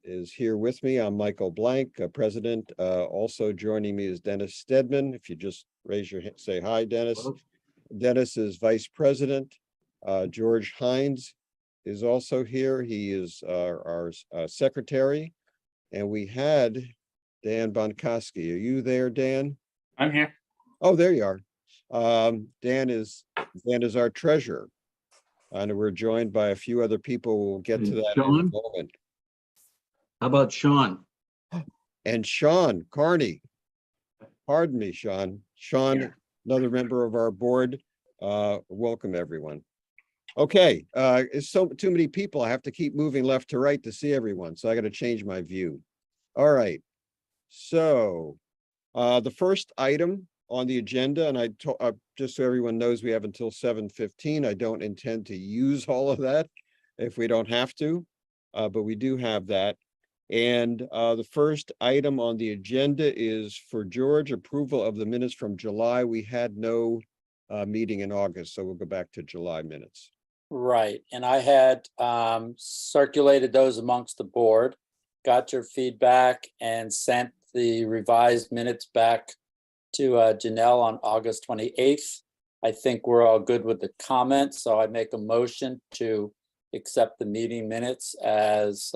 is here with me. I'm Michael Blank, President. Also joining me is Dennis Stedman. If you just raise your hand, say hi, Dennis. Hello. Dennis is Vice President. George Hines is also here. He is our Secretary. And we had Dan Bonkoski. Are you there, Dan? I'm here. Oh, there you are. Dan is our treasurer. And we're joined by a few other people. We'll get to that in a Sean? moment. How about Sean? And Sean Carney. Pardon me, Sean. Sean, Here. another member of our board. Welcome, everyone. Okay, it's too many people. I have to keep moving left to right to see everyone, so I got to change my view. All right. So the first item on the agenda, and just so everyone knows, we have until 7:15. I don't intend to use all of that if we don't have to, but we do have that. And the first item on the agenda is for George, approval of the minutes from July. We had no meeting in August, so we'll go back to July minutes. Right, and I had circulated those amongst the board, got your feedback and sent the revised minutes back to Janelle on August 28th. I think we're all good with the comments, so I make a motion to accept the meeting minutes as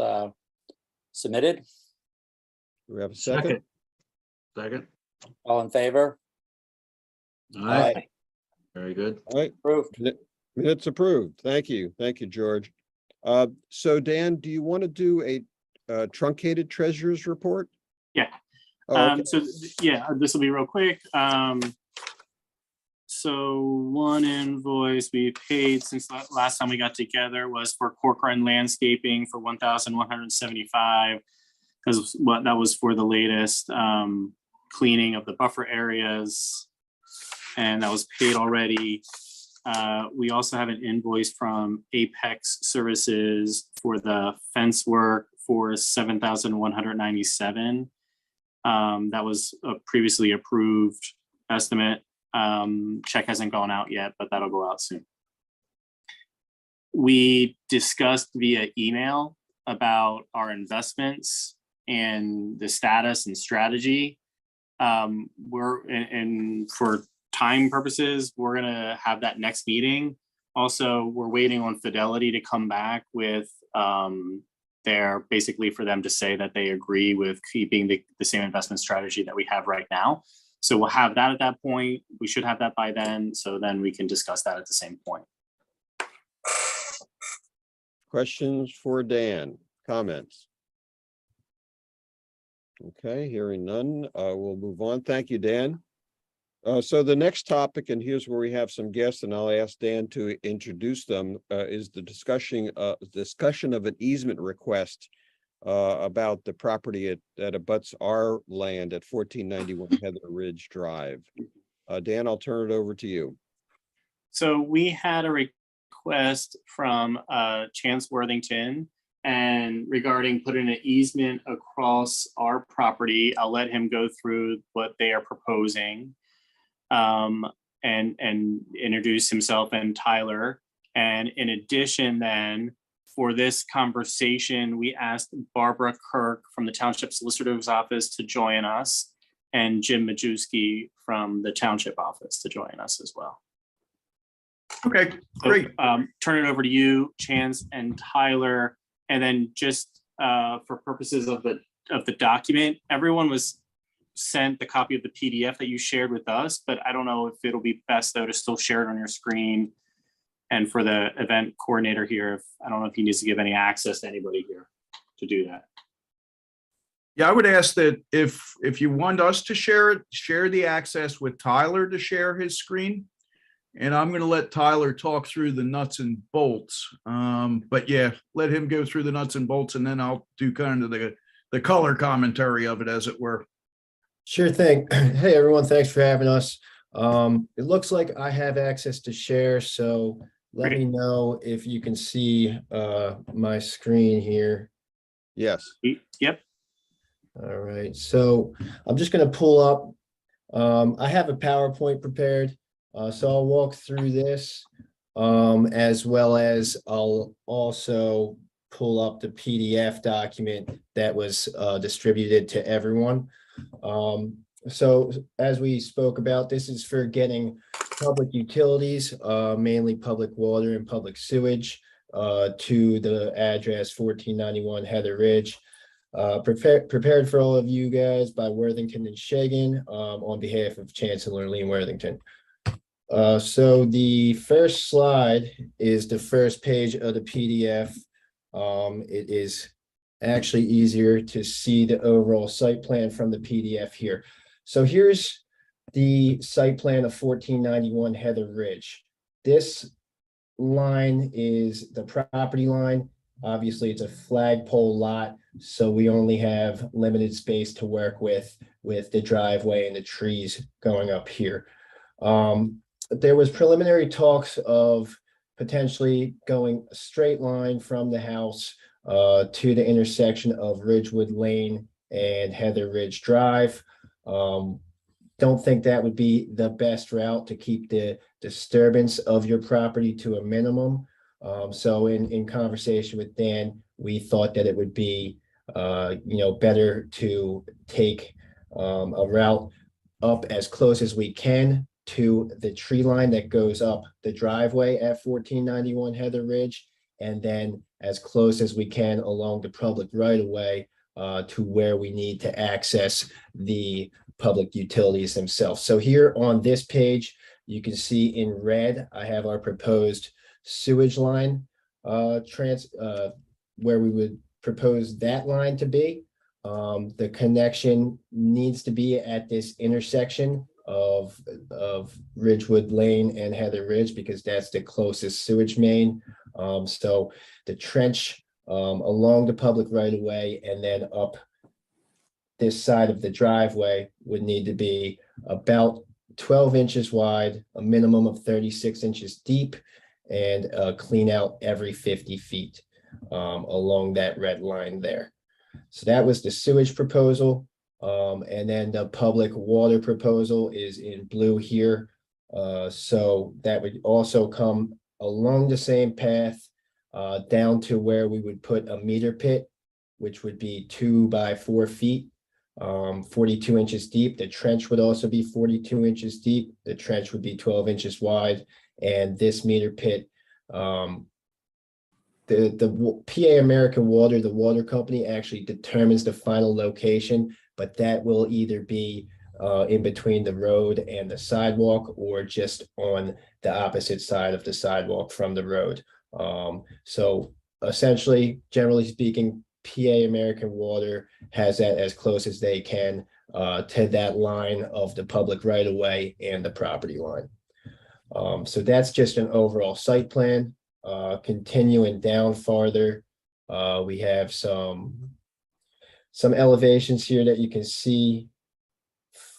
submitted. Do we have a second? Second. All in favor? All right. Very good. All right, Approved. minutes approved. Thank you. Thank you, George. So Dan, do you want to do a truncated treasurer's report? Yeah. Oh, okay. So yeah, this will be real quick. So one invoice we paid since last time we got together was for Corcoran Landscaping for $1,175, because that was for the latest cleaning of the buffer areas, and that was paid already. We also have an invoice from Apex Services for the fence work for $7,197. That was a previously approved estimate. Check hasn't gone out yet, but that'll go out soon. We discussed via email about our investments and the status and strategy. For time purposes, we're gonna have that next meeting. Also, we're waiting on Fidelity to come back with basically for them to say that they agree with keeping the same investment strategy that we have right now. So we'll have that at that point. We should have that by then. So then we can discuss that at the same point. Questions for Dan? Comments? Okay, hearing none, we'll move on. Thank you, Dan. So the next topic, and here's where we have some guests, and I'll ask Dan to introduce them, is the discussion of an easement request about the property that abuts our land at 1491 Heather Ridge Drive. Dan, I'll turn it over to you. So we had a request from Chance Worthington and regarding putting an easement across our property. I'll let him go through what they are proposing and introduce himself and Tyler. And in addition, then for this conversation, we asked Barbara Kirk from the Township Solicitor's Office to join us, and Jim Majewski from the Township Office to join us as well. Okay, great. So, turn it over to you, Chance and Tyler, and then just for purposes of the document, everyone was sent the copy of the PDF that you shared with us, but I don't know if it'll be best though to still share it on your screen. And for the event coordinator here, I don't know if he needs to give any access to anybody here to do that. Yeah, I would ask that if you want us to share it, share the access with Tyler to share his screen. And I'm going to let Tyler talk through the nuts and bolts. But yeah, let him go through the nuts and bolts, and then I'll do kind of the color commentary of it, as it were. Sure thing. Hey, everyone. Thanks for having us. It looks like I have access to share, so let me know if you can see my screen here. Yes. Yep. All right. So I'm just going to pull up. I have a PowerPoint prepared, so I'll walk through this, as well as I'll also pull up the PDF document that was distributed to everyone. So as we spoke about, this is for getting public utilities, mainly public water and public sewage, to the address 1491 Heather Ridge. Prepared for all of you guys by Worthington and Shagan, on behalf of Chancellor Lee Worthington. So the first slide is the first page of the PDF. It is actually easier to see the overall site plan from the PDF here. So here's the site plan of 1491 Heather Ridge. This line is the property line. Obviously, it's a flagpole lot, so we only have limited space to work with the driveway and the trees going up here. There was preliminary talks of potentially going a straight line from the house to the intersection of Ridgewood Lane and Heather Ridge Drive. Don't think that would be the best route to keep the disturbance of your property to a minimum. So in conversation with Dan, we thought that it would be better to take a route up as close as we can to the tree line that goes up the driveway at 1491 Heather Ridge, and then as close as we can along the public right of way to where we need to access the public utilities themselves. So here on this page, you can see in red, I have our proposed sewage line where we would propose that line to be. The connection needs to be at this intersection of Ridgewood Lane and Heather Ridge because that's the closest sewage main. So the trench along the public right of way and then up this side of the driveway would need to be about 12 inches wide, a minimum of 36 inches deep, and clean out every 50 feet along that red line there. So that was the sewage proposal. And then the public water proposal is in blue here. So that would also come along the same path down to where we would put a meter pit, which would be 2 by 4 feet, 42 inches deep. The trench would also be 42 inches deep. The trench would be 12 inches wide. And this meter pit, the PA American Water, the water company, actually determines the final location, but that will either be in between the road and the sidewalk or just on the opposite side of the sidewalk from the road. So essentially, generally speaking, PA American Water has that as close as they can to that line of the public right of way and the property line. So that's just an overall site plan. Continuing down farther, we have some elevations here that you can see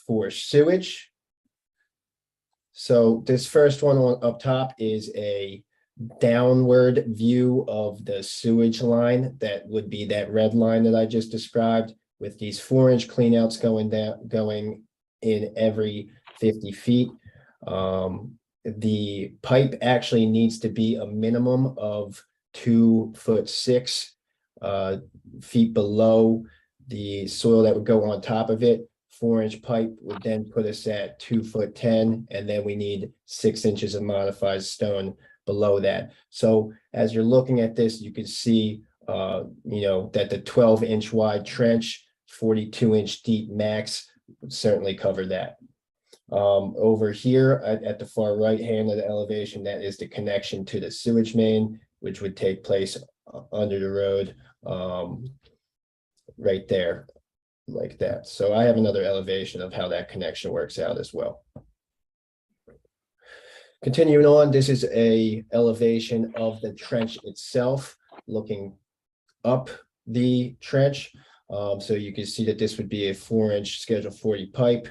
for sewage. So this first one up top is a downward view of the sewage line. That would be that red line that I just described, with these 4-inch cleanouts going in every 50 feet. The pipe actually needs to be a minimum of 2'6" feet below the soil that would go on top of it. 4-inch pipe would then put us at 2'10", and then we need 6 inches of modified stone below that. So as you're looking at this, you can see, that the 12-inch wide trench, 42-inch deep max would certainly cover that. Over here at the far right hand of the elevation, that is the connection to the sewage main, which would take place under the road, right there, like that. So I have another elevation of how that connection works out as well. Continuing on, this is a elevation of the trench itself, looking up the trench. So you can see that this would be a 4-inch Schedule 40 pipe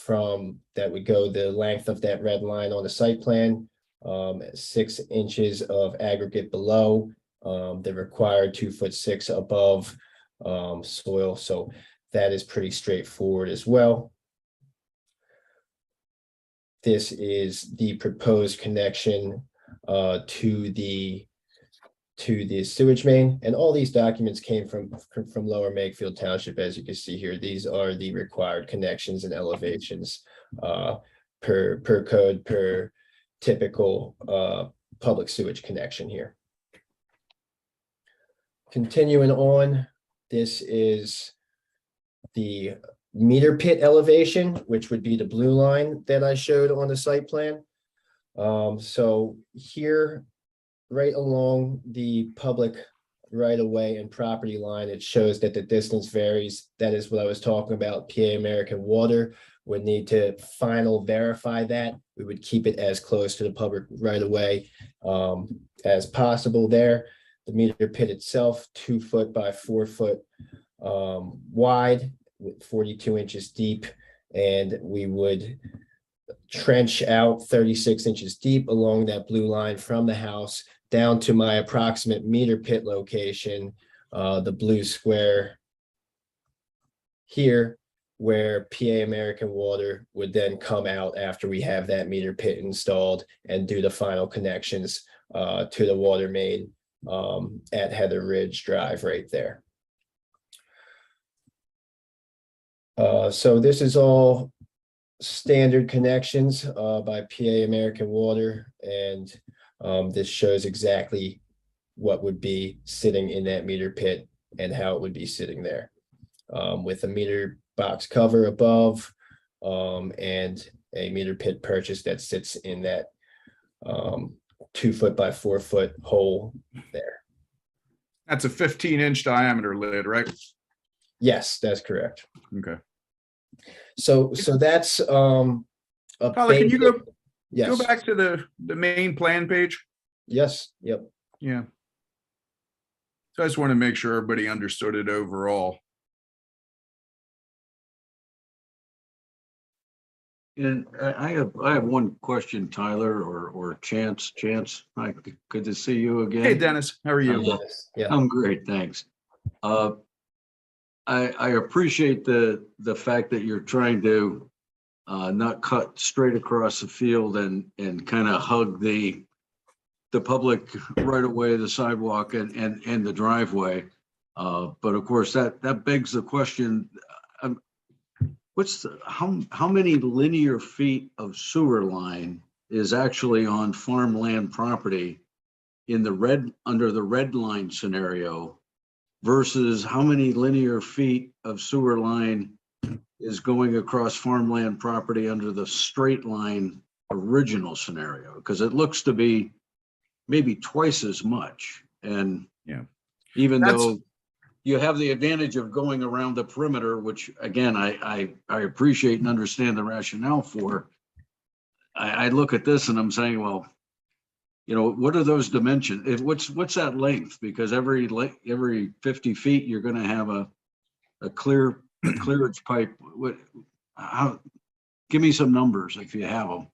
that would go the length of that red line on the site plan, 6 inches of aggregate below the required 2'6" above soil. So that is pretty straightforward as well. This is the proposed connection to the to the sewage main. And all these documents came from Lower Makefield Township. As you can see here, these are the required connections and elevations per code, per typical public sewage connection here. Continuing on, this is the meter pit elevation, which would be the blue line that I showed on the site plan. So here, right along the public right of way and property line, it shows that the distance varies. That is what I was talking about. PA American Water would need to final verify that. We would keep it as close to the public right of way as possible there. The meter pit itself, 2 foot by 4 foot wide, with 42 inches deep, and we would trench out 36 inches deep along that blue line from the house down to my approximate meter pit location, the blue square here, where PA American Water would then come out after we have that meter pit installed and do the final connections to the water main at Heather Ridge Drive right there. So this is all standard connections by PA American Water, and this shows exactly what would be sitting in that meter pit and how it would be sitting there, with a meter box cover above and a meter pit purchase that sits in that 2 foot by 4 foot hole there. That's a 15-inch diameter lid, right? Yes, that's correct. Okay. So that's a Tyler, can you go yes, back to the main plan page? yes, yep. Yeah. So I just want to make sure everybody understood it overall. And I have one question, Tyler or Chance. Chance, hi, good to see you again. Hey, Dennis, how are you? Yes, yeah. I'm great, thanks. I appreciate the fact that you're trying to not cut straight across the field and kind of hug the public right away, the sidewalk and the driveway. But of course, that begs the question: how many linear feet of sewer line is actually on farmland property in the under the red line scenario, versus how many linear feet of sewer line is going across farmland property under the straight line original scenario? Because it looks to be maybe twice as much. And yeah, even though you have the advantage of going around the perimeter, which again, I appreciate and understand the rationale for, I look at this and I'm saying, well, you know, what are those dimensions? What's that length? Because every 50 feet, you're going to have a clearage pipe. Give me some numbers if you have them.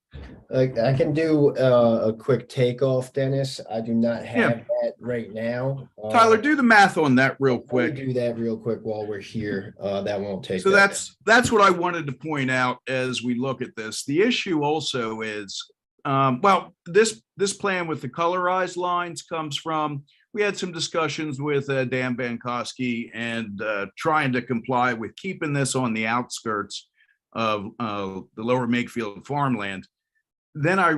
I can do a quick takeoff, Dennis. I do not have that right now. Tyler, do the math on that real Let me quick. do that real quick while we're here. That won't take. So that that's what I wanted to point out as we look at this. The issue also is, well, this plan with the colorized lines comes from, we had some discussions with Dan Bankowski and trying to comply with keeping this on the outskirts of the Lower Makefield farmland. Then I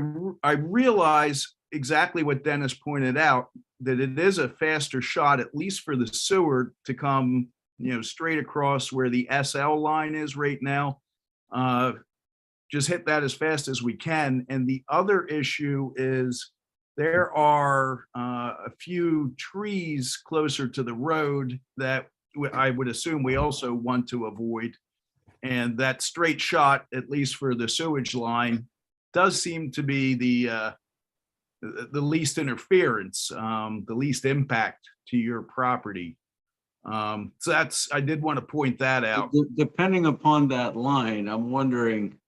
realize exactly what Dennis pointed out, that it is a faster shot, at least for the sewer, to come, you know, straight across where the SL line is right now. Just hit that as fast as we can. And the other issue is there are a few trees closer to the road that I would assume we also want to avoid. And that straight shot, at least for the sewage line, does seem to be the least interference, the least impact to your property. So I did want to point that out. Depending upon that line, I'm wondering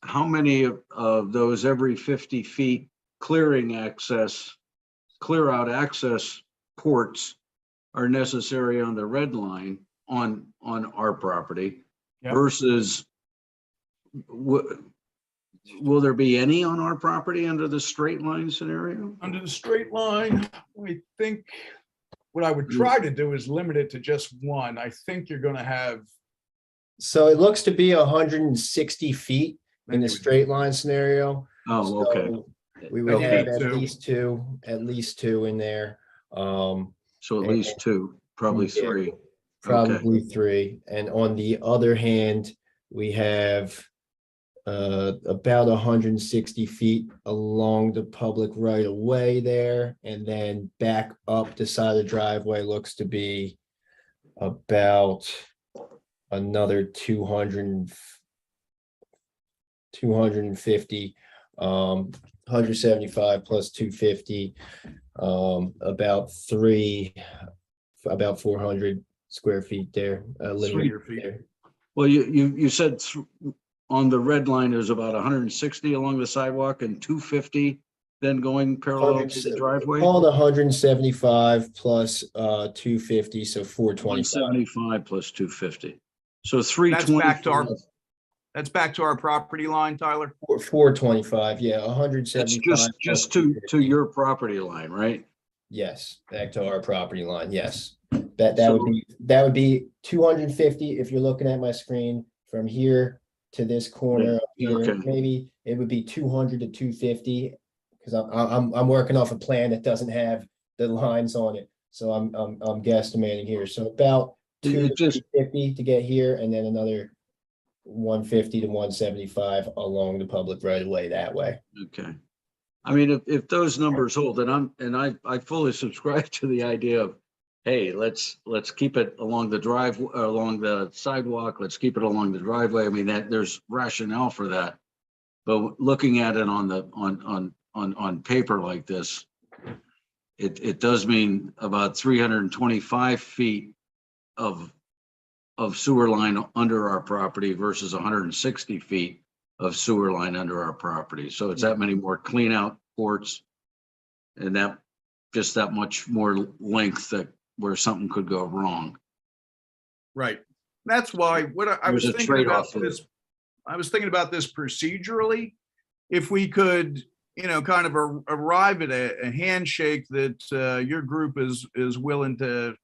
how many of those every 50 feet clear out access ports are necessary on the red line on our property, versus will there be any on our property under the straight line scenario? Under the straight line, I think what I would try to do is limit it to just one. I think you're gonna have. So it looks to be 160 feet in the straight line scenario. Oh, okay. So we would That'll have be at two. least two in there. So at least two, probably Yeah. three. Probably three. And on the other hand, we have about 160 feet along the public right of way there. And then back up the side of the driveway looks to be about another 250, 175 plus 250, about 400 square feet there. Living Square feet. there. Well, you said on the red line, there's about 160 along the sidewalk and 250 then going parallel to the driveway? All the 175 plus 250, so 425. 175 plus 250. So That's 320. that's back to our property line, Tyler. 425, yeah, It's 175. just to your property line, right? Yes, back to our property line, yes. That would be 250 if you're looking at my screen from here to this corner up here. Okay. Maybe it would be 200 to 250 because I'm working off a plan that doesn't have the lines on it. So I'm guesstimating here. So about It just 250 to get here and then another 150 to 175 along the public right of way that way. okay. I mean, if those numbers hold, and I fully subscribe to the idea of, hey, let's keep it along the along the sidewalk. Let's keep it along the driveway. I mean, that there's rationale for that. But looking at it on paper like this, it does mean about 325 feet of sewer line under our property versus 160 feet of sewer line under our property. So it's that many more clean out ports and that just that much more length that where something could go wrong. Right. That's why what I was There's a thinking about trade-off this. I was thinking about this procedurally. If we could, kind of arrive at a handshake that your group is willing to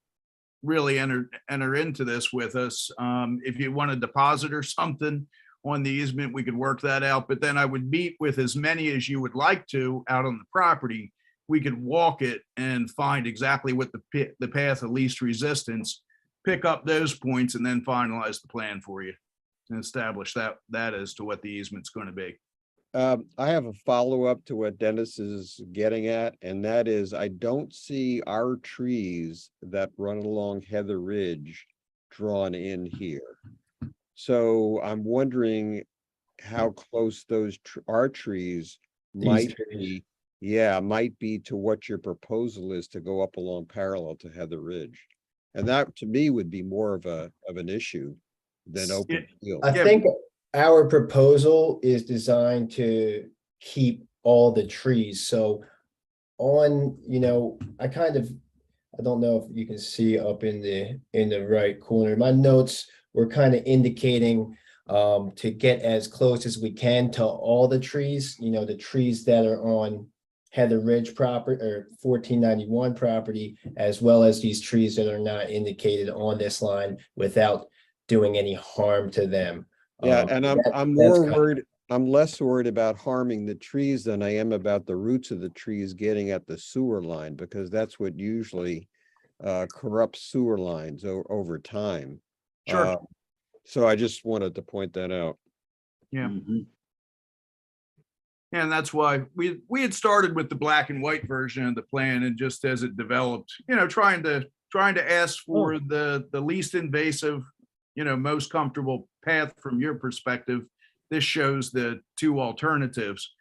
really enter into this with us. If you want a deposit or something on the easement, we could work that out. But then I would meet with as many as you would like to out on the property. We could walk it and find exactly what the path of least resistance, pick up those points and then finalize the plan for you and establish that as to what the easement's going to be. I have a follow-up to what Dennis is getting at, and that is I don't see our trees that run along Heather Ridge drawn in here. So I'm wondering how close those our trees might be. Yeah, might be to what your proposal is to go up along parallel to Heather Ridge. And that to me would be more of an issue than open field. I think our proposal is designed to keep all the trees. So on, I don't know if you can see up in the right corner, my notes were kind of indicating to get as close as we can to all the trees, the trees that are on Heather Ridge property or 1491 property, as well as these trees that are not indicated on this line without doing any harm to them. Yeah, and I'm less worried about harming the trees than I am about the roots of the trees getting at the sewer line, because that's what usually corrupts sewer lines over time. Sure. So I just wanted to point that out. Yeah. Mhm. And that's why we had started with the black and white version of the plan, and just as it developed, trying to ask for the least invasive, most comfortable path from your perspective. This shows the two alternatives.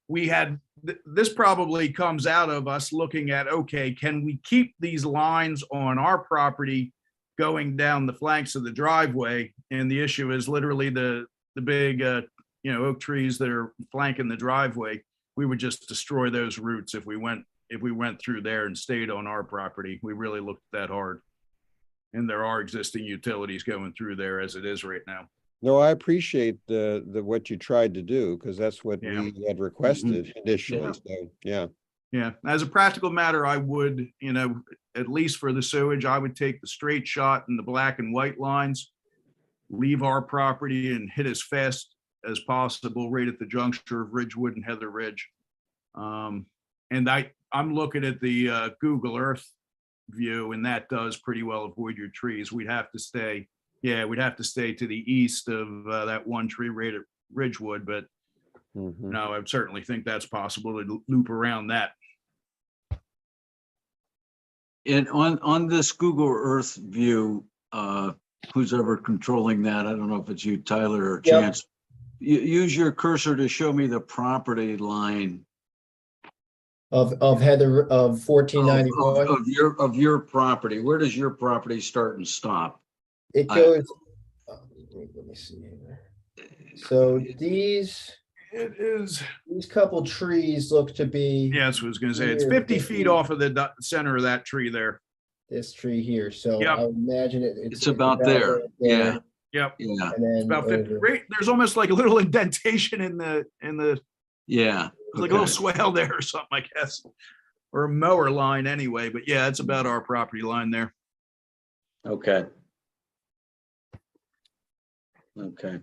We had this probably comes out of us looking at, okay, can we keep these lines on our property going down the flanks of the driveway? And the issue is literally the big oak trees that are flanking the driveway. We would just destroy those roots if we went through there and stayed on our property. We really looked that hard. And there are existing utilities going through there as it is right now. No, I appreciate what you tried to do, because that's what Yeah. we had requested initially, Yeah. so, yeah. Yeah, as a practical matter, I would, at least for the sewage, I would take the straight shot and the black and white lines, leave our property and hit as fast as possible right at the juncture of Ridgewood and Heather Ridge. And I'm looking at the Google Earth view, and that does pretty well avoid your trees. We'd have to stay to the east of that one tree right at Ridgewood, but Mhm. no, I certainly think that's possible to loop around that. And on this Google Earth view, who's ever controlling that? I don't know if it's you, Tyler, or Yep. Chance. Use your cursor to show me the property line Of Heather, of 1495. of your property. Where does your property start and stop? It I- goes, let me see here. So these It is, couple trees look to be yeah, that's what I was gonna say. It's Here, 50 50. feet off of the center of that tree there. this tree here. So Yep. I would imagine It's about there. right Yeah. Yep, Yeah, And then it's about 50. over. Right, there's almost like a little indentation in the, yeah. like a little Okay. swale there or something, I guess. Or a mower line anyway, but yeah, it's about our property line there. Okay. Okay.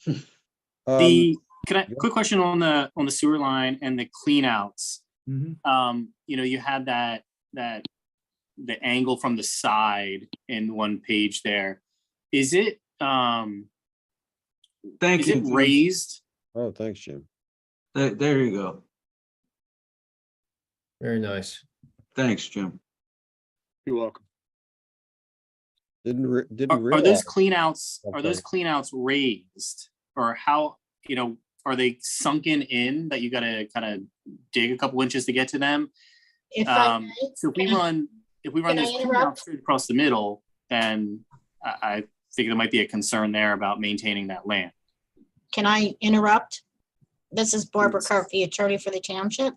Can I, yeah. quick question on the sewer line and the clean outs. Mhm. You had the angle from the side in one page there. Is it Thank is you. it raised? Oh, thanks, Jim. There you go. Very nice. Thanks, Jim. You're welcome. Didn't Are realize. those clean outs, are Okay. those clean outs raised? Or how, are they sunken in that you gotta kind of dig a couple inches to get to them? If I may, So if we can I- run can I those clean interrupt? outs straight across the middle, then I think there might be a concern there about maintaining that land. Can I interrupt? This is Barbara Curfey, attorney for the township.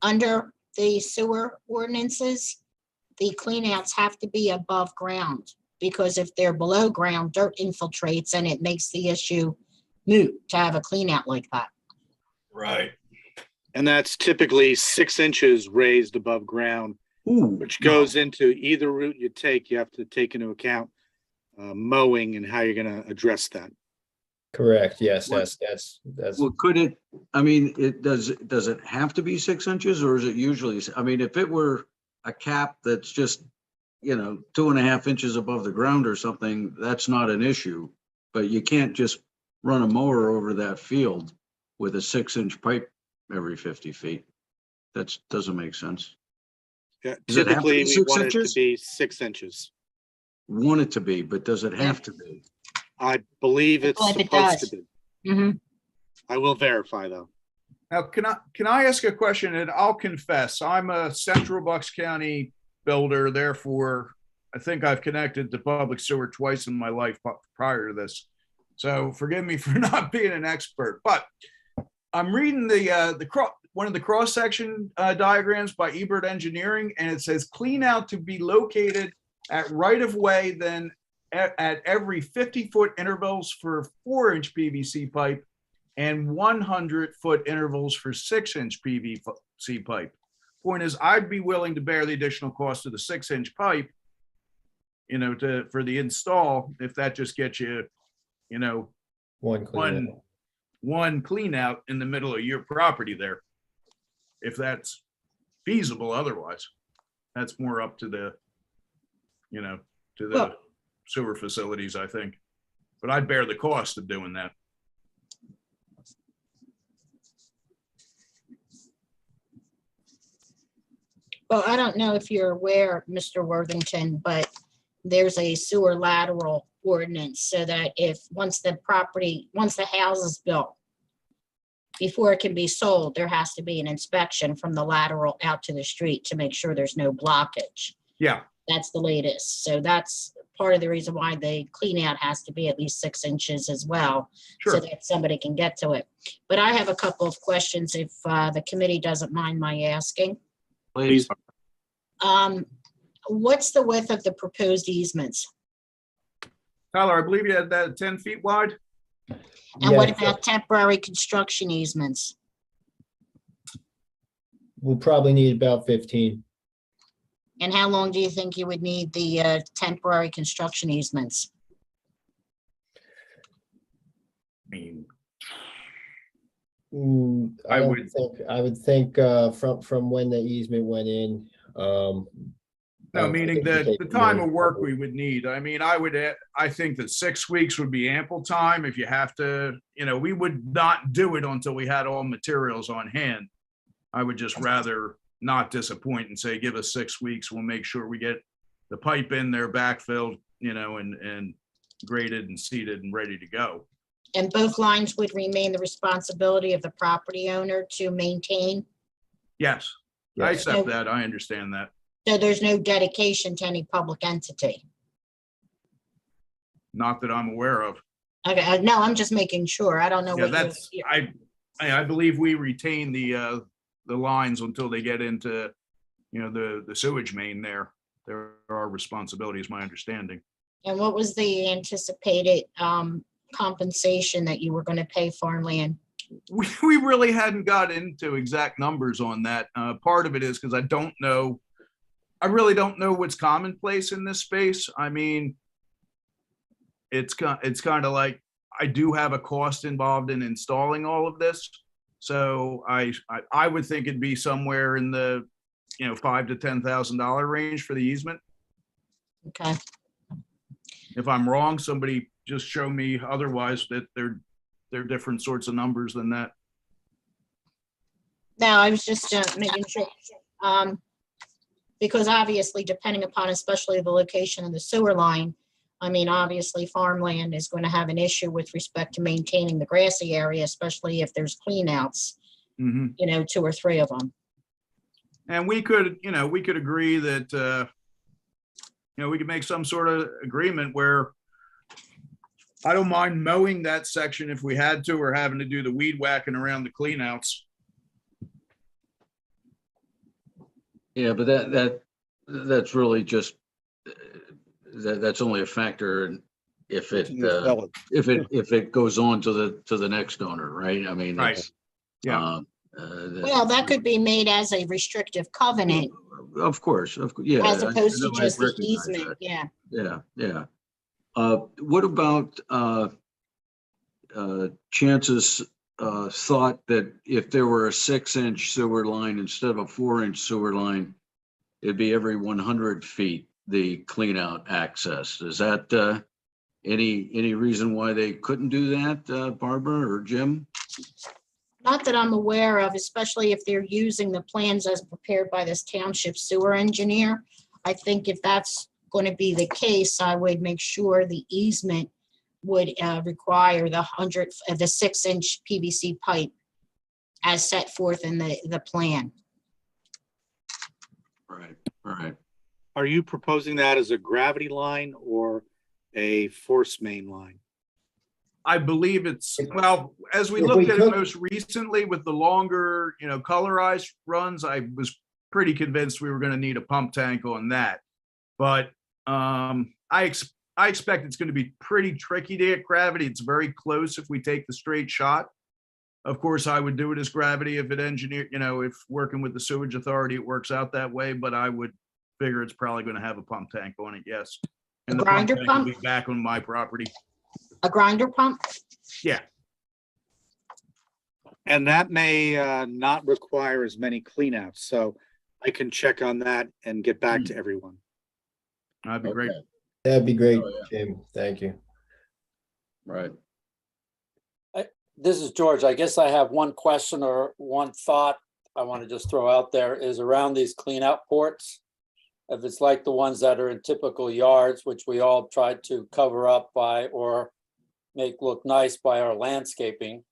Under the sewer ordinances, the cleanouts have to be above ground, because if they're below ground, dirt infiltrates and it makes the issue moot to have a cleanout like that. Right. And that's typically 6 inches raised above ground, Ooh. which goes into either route you take. You have to take into account mowing and how you're going to address that. Correct. Yes, What- that's Well, could it, I mean, does it have to be 6 inches, or is it usually, I mean, if it were a cap that's just, 2.5 inches above the ground or something, that's not an issue. But you can't just run a mower over that field with a 6-inch pipe every 50 feet. That doesn't make sense. Yeah, Does it have to be typically, we 6 want it to inches? be 6 inches. Want it to be, but does it have to be? I believe it's believe it supposed does. to be. Mhm. I will verify though. Now, can I ask a question? And I'll confess, I'm a Central Bucks County builder, therefore I think I've connected to public sewer twice in my life prior to this. So forgive me for not being an expert, but I'm reading one of the cross-section diagrams by Ebert Engineering, and it says clean out to be located at right of way, then at every 50-foot intervals for 4-inch PVC pipe and 100-foot intervals for 6-inch PVC pipe. Point is, I'd be willing to bear the additional cost of the 6-inch pipe, for the install, if that just gets you, one cleanout. one clean out in the middle of your property there. If that's feasible, otherwise, that's more up to the, to the Well- sewer facilities, I think. But I'd bear the cost of doing that. Well, I don't know if you're aware, Mr. Worthington, but there's a sewer lateral ordinance, so that once the house is built, before it can be sold, there has to be an inspection from the lateral out to the street to make sure there's no blockage. Yeah, That's the latest. So that's part of the reason why the clean out has to be at least 6 inches as well, so sure. that somebody can get to it. But I have a couple of questions, if the committee doesn't mind my asking. Please. what's the width of the proposed easements? Tyler, I believe you had that 10 feet wide? And what Yeah, about temporary construction easements? we'll probably need about 15. And how long do you think you would need the temporary construction easements? I mean, I I don't would- think, I would think, from when the easement went in, I no, don't think meaning it would that take the more time than of a work couple. we would need. I mean, I think that 6 weeks would be ample time if you have to, we would not do it until we had all materials on hand. I would just rather not disappoint and say, give us 6 weeks. We'll make sure we get the pipe in there, backfilled, and graded and seeded and ready to go. And both lines would remain the responsibility of the property owner to maintain? Yes, I Yes. accept that. I understand that. So there's no dedication to any public entity? Not that I'm aware of. Okay, no, I'm just making sure. I don't know Yeah, what that's, I believe we retain the lines until they get into, the sewage main there. There are responsibilities, my understanding. And what was the anticipated compensation that you were going to pay Farmland? We really hadn't got into exact numbers on that. Part of it is because I really don't know what's commonplace in this space. I mean, it's kind of like, I do have a cost involved in installing all of this. So I would think it'd be somewhere in the, $5,000 to $10,000 range for the easement. Okay, If I'm wrong, somebody just show me otherwise, that they're different sorts of numbers than that. no, I was just making sure. Because obviously, depending upon especially the location of the sewer line, I mean, obviously Farmland is going to have an issue with respect to maintaining the grassy area, especially if there's cleanouts, Mhm. 2 or 3 of them. And we could agree that, we could make some sort of agreement where I don't mind mowing that section if we had to, or having to do the weed whacking around the cleanouts. Yeah, but that's really just, that's only a factor if it, Sell it. if it goes on to the next owner, right? I mean, Right. it's, Yeah. Well, that could be made as a restrictive covenant Of course, yeah. as I- opposed I to know, I just the recognize easement, that. yeah. Yeah. What about Chance's thought that if there were a 6-inch sewer line instead of a 4-inch sewer line, it'd be every 100 feet, the clean out access? Is that any reason why they couldn't do that, Barbara or Jim? Not that I'm aware of, especially if they're using the plans as prepared by this township sewer engineer. I think if that's going to be the case, I would make sure the easement would require the 6-inch PVC pipe as set forth in the plan. Right. Are you proposing that as a gravity line or a force main line? I believe it's, well, as we If looked we at it could- most recently with the longer, colorized runs, I was pretty convinced we were going to need a pump tank on that. But I expect it's going to be pretty tricky to get gravity. It's very close if we take the straight shot. Of course, I would do it as gravity if if working with the sewage authority, it works out that way, but I would figure it's probably going to have a pump tank on it, yes. And the pump grinder tank will pump? be back on my property. A grinder pump? Yeah. And that may not require as many cleanouts, so I can check on that and get back to everyone. That'd be great. Okay. That'd be great, Oh, yeah. Jim. Thank you. Right. This is George. I guess I have one question or one thought I want to just throw out there is around these clean out ports. If it's like the ones that are in typical yards, which we all tried to cover up by or make look nice by our landscaping.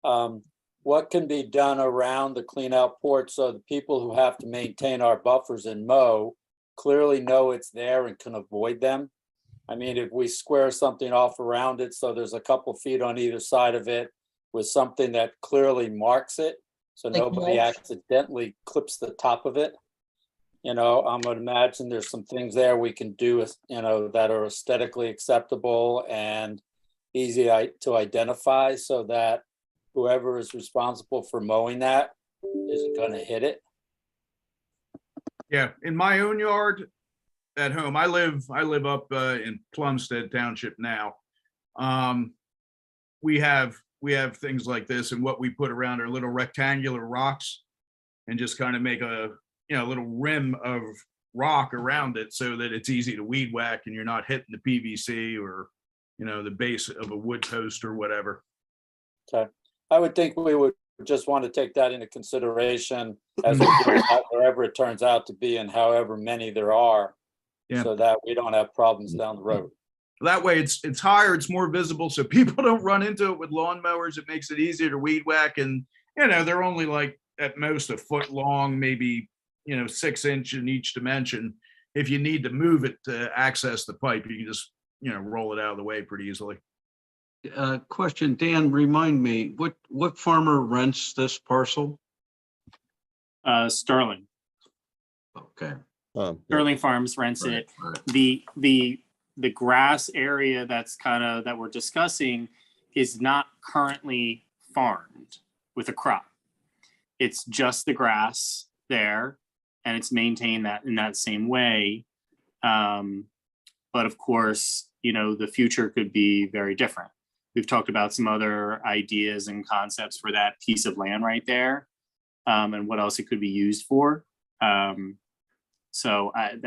What can be done around the clean out porch so the people who have to maintain our buffers and mow clearly know it's there and can avoid them? I mean, if we square something off around it, so there's a couple feet on either side of it with something that clearly marks it, so Like nobody mulch? accidentally clips the top of it. You know, I would imagine there's some things there we can do, you know, that are aesthetically acceptable and easy to identify so that whoever is responsible for mowing that isn't going to hit it. Yeah, in my own yard at home, I live up in Plumstead Township now. We have things like this, and what we put around are little rectangular rocks and just kind of make a, you know, little rim of rock around it so that it's easy to weed whack and you're not hitting the PVC or, you know, the base of a wood post or whatever. Okay. I would think we would just want to take that into consideration as we do that, wherever it turns out to be and however many there are, Yeah. so that we don't have problems down the road. That way it's higher, it's more visible, so people don't run into it with lawnmowers. It makes it easier to weed whack, and, you know, they're only like at most a foot long, maybe, you know, 6 inch in each dimension. If you need to move it to access the pipe, you can just, you know, roll it out of the way pretty easily. Question, Dan, remind me, what farmer rents this parcel? Sterling. Okay. Yeah. Sterling Farms rents it. Right. The grass area that we're discussing is not currently farmed with a crop. It's just the grass there, and it's maintained that in that same way. But of course, you know, the future could be very different. We've talked about some other ideas and concepts for that piece of land right there, and what else it could be used for. So I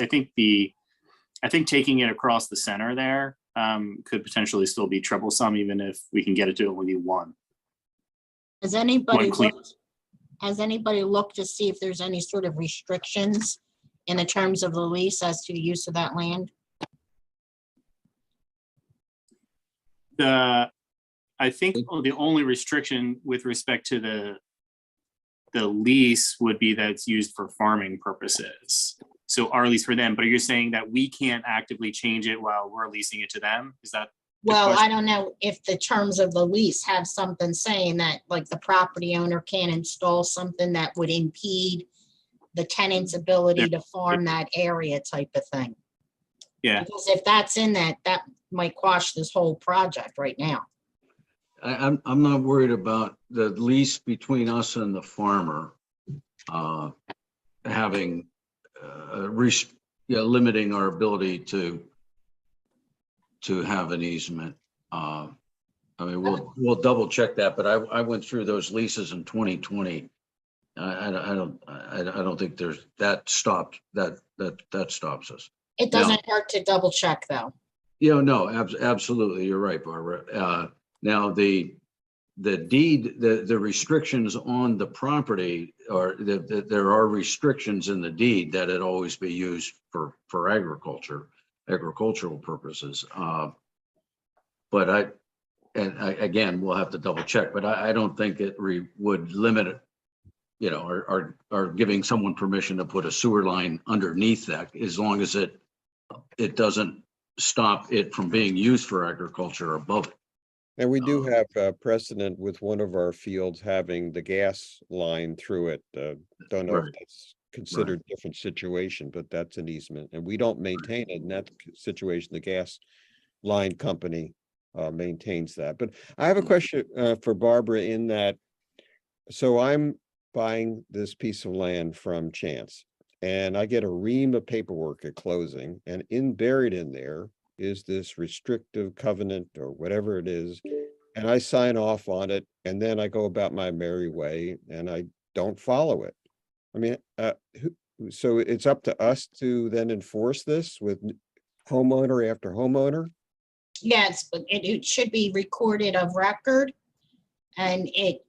think taking it across the center there could potentially still be troublesome, even if we can get it to only one. Has anybody clean. looked to see if there's any sort of restrictions in the terms of the lease as to the use of that land? I think the only restriction with respect to the lease would be that it's used for farming purposes. So our lease for them, but you're saying that we can't actively change it while we're leasing it to them? Is that? Well, I don't know if the terms of the lease have something saying that, like, the property owner can't install something that would impede the tenant's ability to farm that area type of thing. Yeah. Because if that's in that might quash this whole project right now. I'm not worried about the lease between us and the farmer having limiting our ability to have an easement. I mean, we'll double check that, but I went through those leases in 2020. I don't think there's that stops us. It doesn't hurt to double check, though. Yeah, no, absolutely. You're right, Barbara. Now the deed, the restrictions on the property are that there are restrictions in the deed that it always be used for agricultural purposes. But again, we'll have to double check, but I don't think it would limit it, you know, or giving someone permission to put a sewer line underneath that, as long as it doesn't stop it from being used for agriculture above it. And we do have precedent with one of our fields having the gas line through it. Don't know if Right. that's considered different situation, but that's an easement, and we don't maintain it in that situation. The gas line company maintains that. But I have a question for Barbara in that. So I'm buying this piece of land from Chance, and I get a ream of paperwork at closing, and buried in there is this restrictive covenant or whatever it is, and I sign off on it, and then I go about my merry way and I don't follow it. I mean, so it's up to us to then enforce this with homeowner after homeowner? Yes, but it should be recorded of record, and it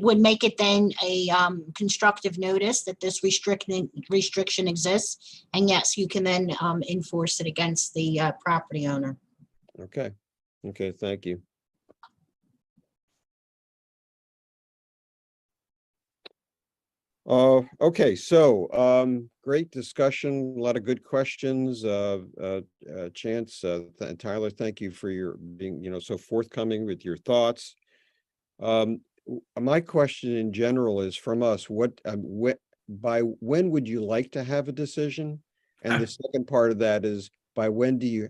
would make it then a constructive notice that this restriction exists. And yes, you can then enforce it against the property owner. Okay, thank you. Okay, so great discussion, a lot of good questions. Chance, Tyler, thank you for your being, so forthcoming with your thoughts. my question in general is from us, by when would you like to have a decision? And the second part of that is, by when do you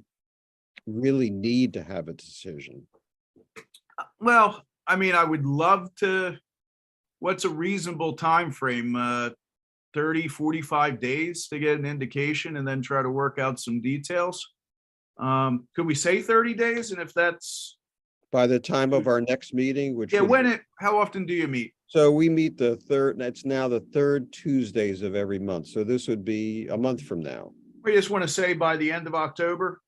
really need to have a decision? Well, I mean, I would love to, what's a reasonable time frame? 30, 45 days to get an indication and then try to work out some details. Could we say 30 days? And if that's, By the time of our next meeting, which yeah, would how often do you meet? so we meet the third, that's now the third Tuesdays of every month. So this would be a month from now. We just want to say by the end of October.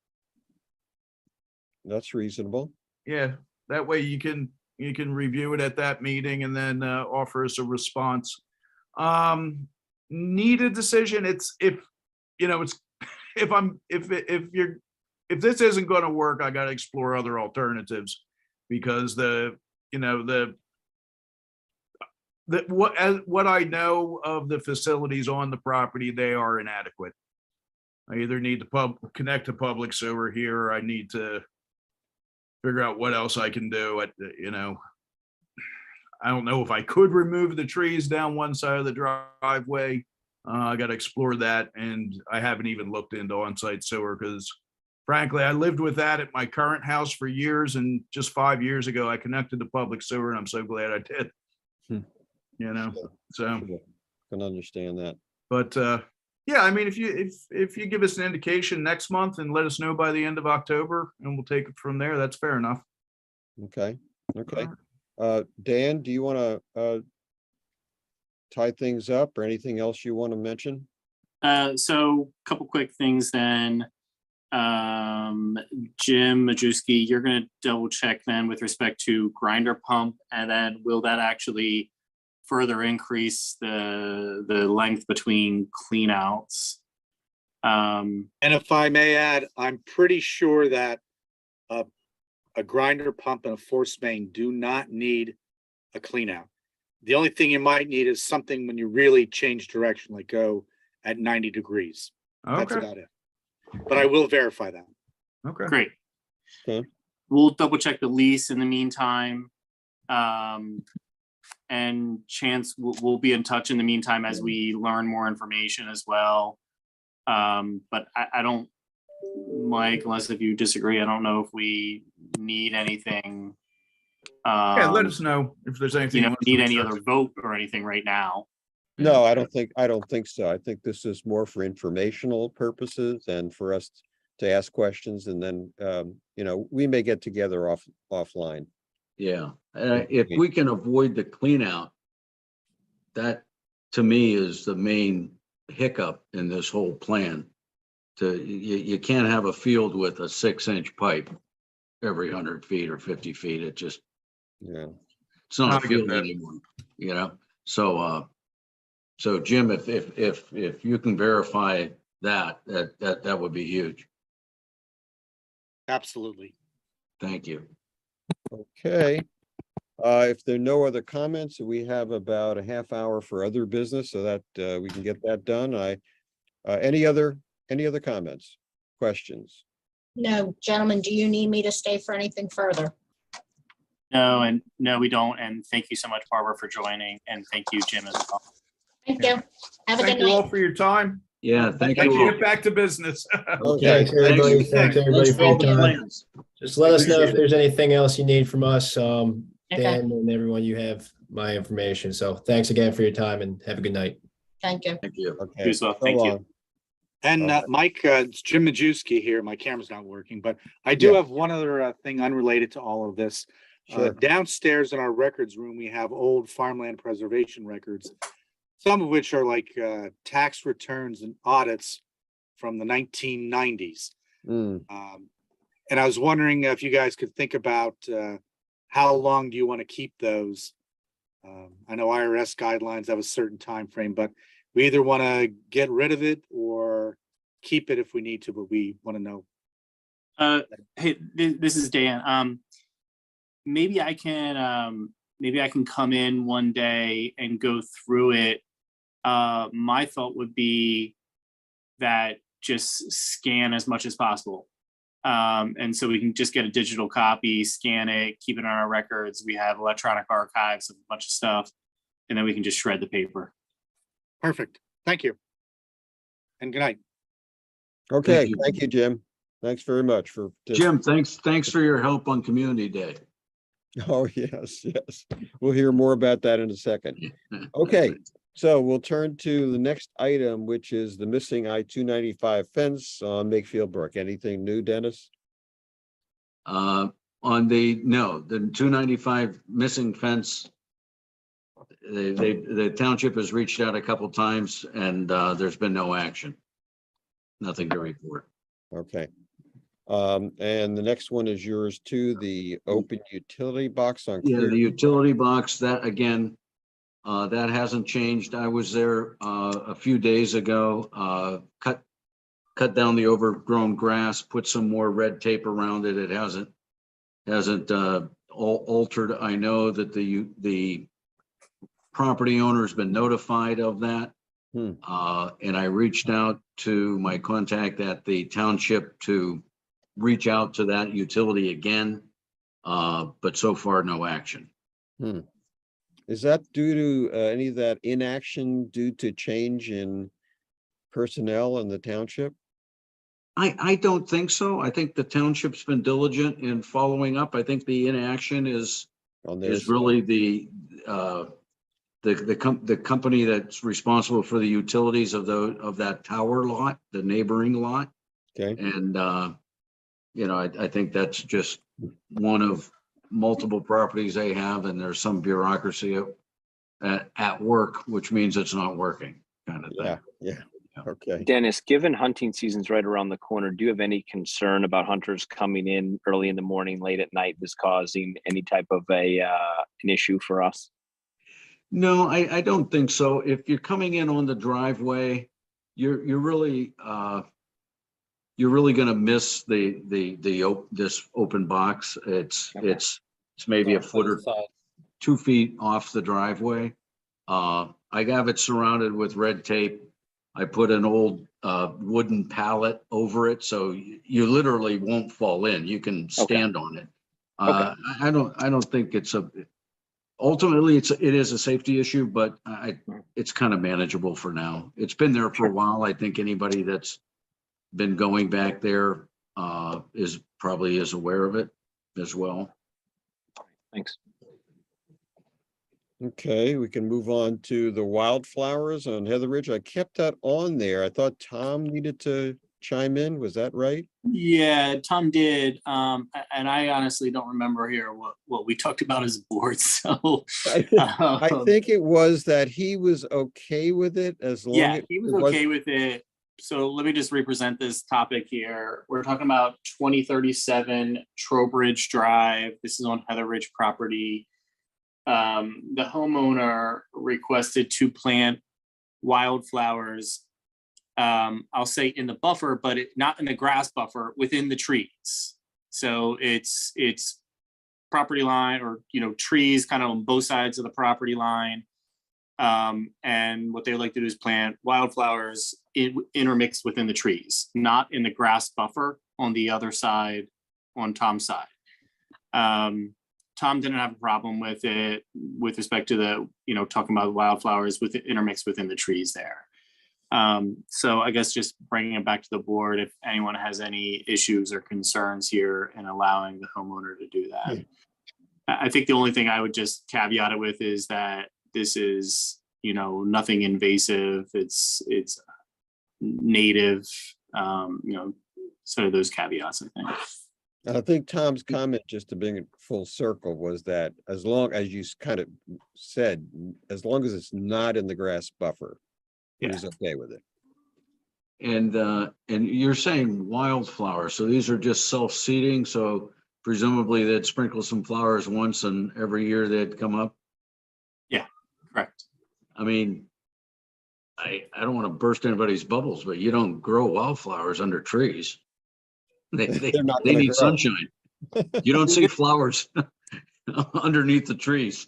That's reasonable. Yeah, that way you can review it at that meeting and then offer us a response. Need a decision. It's if this isn't going to work, I got to explore other alternatives, because what I know of the facilities on the property, they are inadequate. I either need to connect to public sewer here, or I need to figure out what else I can do. I don't know if I could remove the trees down one side of the driveway. I got to explore that, and I haven't even looked into on-site sewer because, frankly, I lived with that at my current house for years, and just 5 years ago, I connected to public sewer, and I'm so glad I did. So. Can understand that. But yeah, I mean, if you give us an indication next month and let us know by the end of October, and we'll take it from there, that's fair enough. Okay. Dan, do you want to tie things up, or anything else you want to mention? So a couple quick things then. Jim Majewski, you're going to double check then with respect to grinder pump, and then will that actually further increase the length between cleanouts? And if I may add, I'm pretty sure that a grinder pump and a force main do not need a clean out. The only thing you might need is something when you really change direction, like go at 90 degrees. That's Okay, about it. But I will verify that. okay. Great. Okay. We'll double check the lease in the meantime. And Chance, we'll be in touch in the meantime as we learn more information as well. But I don't, Mike, unless if you disagree, I don't know if we need anything. Yeah, let us know if there's anything. You know, you want us to need any research. other vote or anything right now. No, I don't think so. I think this is more for informational purposes and for us to ask questions, and then, we may get together offline. Yeah, if we can avoid the clean out, that to me is the main hiccup in this whole plan. You can't have a field with a 6-inch pipe every 100 feet or 50 feet. It just, Yeah. it's not I a get field that. anymore, So Jim, if you can verify that would be huge. Absolutely. Thank you. Okay. If there are no other comments, we have about a half hour for other business, so that we can get that done. Any other comments, questions? No, gentlemen, do you need me to stay for anything further? No, we don't. And thank you so much, Barbara, for joining. And thank you, Jim, as well. Thank you. Have a Thank good you all night. for your time. Yeah, thank Let's you. get back to business. Okay. Thanks, everybody. Thanks. Thanks, everybody, for your Thanks for all the time. plans. Just let us know if Appreciate it. there's anything else you need from us. Okay. Dan and everyone, you have my information. So thanks again for your time, and have a good night. Thank you. Thank you. Okay. You as well. so Thank you. long. And All right. Mike, it's Jim Majewski here. My camera's not working, but I do Yeah. have one other thing unrelated to all of this. Sure. Downstairs in our records room, we have old farmland preservation records, some of which are like tax returns and audits from the 1990s. Mm, And I was wondering if you guys could think about how long do you want to keep those? I know IRS guidelines have a certain time frame, but we either want to get rid of it or keep it if we need to, but we want to know. Hey, this is Dan. Maybe I can come in one day and go through it. My thought would be that just scan as much as possible. And so we can just get a digital copy, scan it, keep it on our records. We have electronic archives of a bunch of stuff, and then we can just shred the paper. Perfect. Thank you. And good night. Okay, you. thank you, Jim. Thanks very much for. Jim, thanks for your help on Community Day. Oh, yes, yes. We'll hear more about that in a second. Okay, so we'll turn to the next item, which is the missing I-295 fence on Makefield Brook. Anything new, Dennis? On the 295 missing fence. The township has reached out a couple times and there's been no action. Nothing to report. Okay. And the next one is yours too, the open utility box on. Yeah, Clear. the utility box, that again, that hasn't changed. I was there a few days ago, cut down the overgrown grass, put some more red tape around it. It hasn't altered. I know that the property owner has been notified of that. And I reached out to my contact at the township to reach out to that utility again, but so far no action. Is that due to any of that inaction due to change in personnel in the township? I don't think so. I think the township's been diligent in following up. I think the inaction is really the company that's responsible for the utilities of that tower lot, the neighboring lot. Okay. And I think that's just one of multiple properties they have, and there's some bureaucracy at work, which means it's not working, kind of thing. Yeah. Okay. Dennis, given hunting season's right around the corner, do you have any concern about hunters coming in early in the morning, late at night, that's causing any type of an issue for us? No, I don't think so. If you're coming in on the driveway, you're really going to miss this open box. It's maybe a foot or 2 feet off the driveway. I have it surrounded with red tape. I put an old wooden pallet over it, so you literally won't fall in. You can stand on it. I don't think it's ultimately it is a safety issue, but it's kind of manageable for now. It's been there for a while. I think anybody that's been going back there is probably aware of it as well. Thanks. Okay, we can move on to the wildflowers on Heather Ridge. I kept that on there. I thought Tom needed to chime in. Was that right? Yeah, Tom did. And I honestly don't remember here what we talked about as a board. So I think it was that he was okay with it as long as he was okay with it. So let me just represent this topic here. We're talking about 2037 Trowbridge Drive. This is on Heather Ridge property. The homeowner requested to plant wildflowers, I'll say in the buffer, but not in the grass buffer, within the trees. So it's property line or, trees kind of on both sides of the property line. And what they like to do is plant wildflowers intermixed within the trees, not in the grass buffer on the other side, on Tom's side. Tom didn't have a problem with it with respect to the, talking about wildflowers with intermixed within the trees there. So I guess just bringing it back to the board, if anyone has any issues or concerns here in allowing the homeowner to do that. I think the only thing I would just caveat it with is that this is, nothing invasive. It's native, sort of those caveats, I think. I think Tom's comment, just to bring it full circle, was that as long as you kind of said, as long as it's not in the grass buffer, he was okay with it. And you're saying wildflowers, so these are just self-seeding, so presumably they'd sprinkle some flowers once and every year they'd come up? Yeah, correct. I mean, I don't want to burst anybody's bubbles, but you don't grow wildflowers under trees. They need sunshine. You don't see flowers underneath the trees.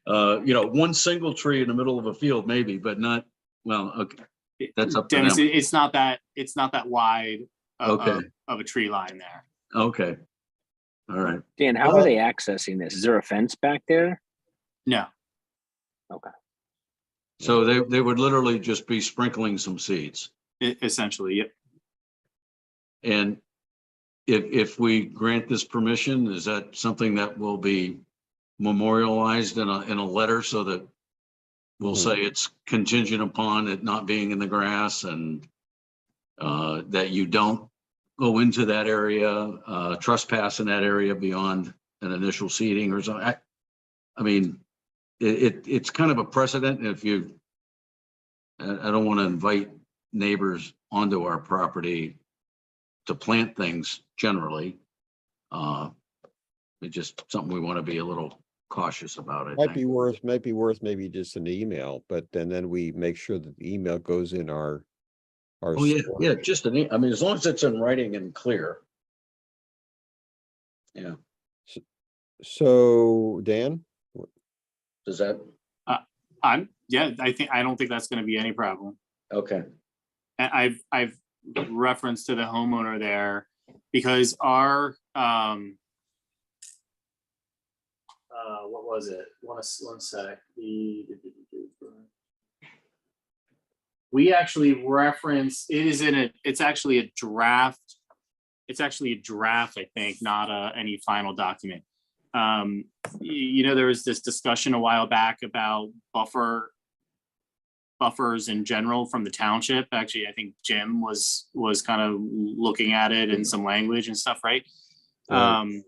One single tree in the middle of a field, maybe, but not. Well, okay, that's up to Dennis. them. It's not that wide Okay. of a tree line there. Okay. All right. Dan, how are they accessing this? Is there a fence back there? No, So they would literally just be sprinkling some seeds. essentially, yep. And if we grant this permission, is that something that will be memorialized in a letter so that we'll say it's contingent upon it not being in the grass and that you don't go into that area, trespass in that area beyond an initial seeding or something? I mean, it's kind of a precedent if you, I don't want to invite neighbors onto our property to plant things generally. It's just something we want to be a little cautious about, I Might be think. worth maybe just an email, but then we make sure that the email goes in our. Oh, yeah, store. yeah, just I mean, as long as it's in writing and clear. Yeah, So Dan, does that, I don't think that's gonna be any problem. okay, And I've referenced to the homeowner there because our, what was it? One sec. We actually reference, it's actually a draft. It's actually a draft, I think, not any final document. There was this discussion a while back about buffers in general from the township. Actually, I think Jim was kind of looking at it in some language and stuff, right? Right.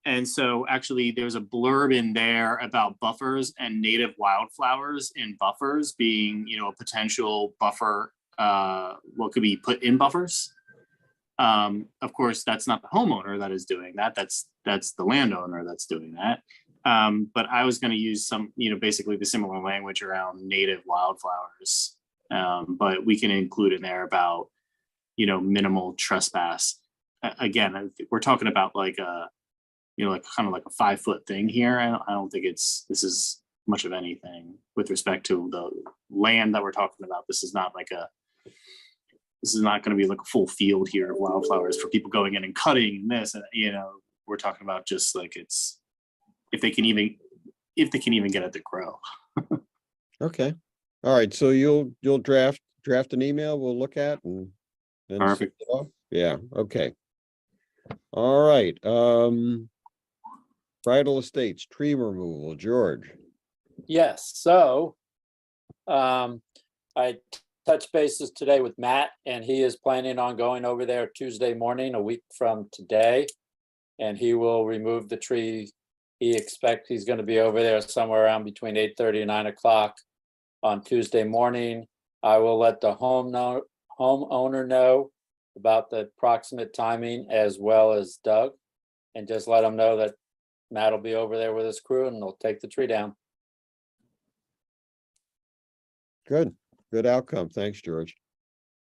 And so actually there's a blurb in there about buffers and native wildflowers in buffers being, a potential buffer, what could be put in buffers. Of course, that's not the homeowner that is doing that. That's the landowner that's doing that. But I was going to use some, basically the similar language around native wildflowers. But we can include in there about, minimal trespass. Again, we're talking about like a, like kind of like a 5-foot thing here. I don't think this is much of anything with respect to the land that we're talking about. This is not going to be like a full field here of wildflowers for people going in and cutting this. And, we're talking about just like if they can even get it to grow. Okay. All right. So you'll draft an email we'll look at and send Perfect. it off? Yeah. Okay. All right. Bridal Estates, tree removal, George. Yes, so I touched bases today with Matt, and he is planning on going over there Tuesday morning, a week from today. And he will remove the tree. He's going to be over there somewhere around between 8:30 and 9 o'clock on Tuesday morning. I will let the homeowner know about the approximate timing as well as Doug, and just let him know that Matt will be over there with his crew and they'll take the tree down. Good outcome. Thanks, George.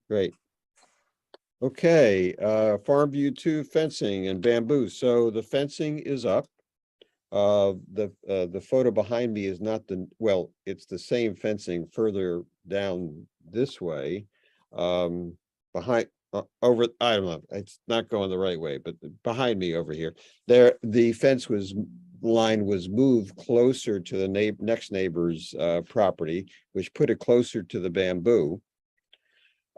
Great. Okay, Farmview 2 fencing and bamboo. So the fencing is up. The photo behind me is not it's the same fencing further down this way. Behind over, I don't know, it's not going the right way, but behind me over here, the fence line was moved closer to the next neighbor's property, which put it closer to the bamboo.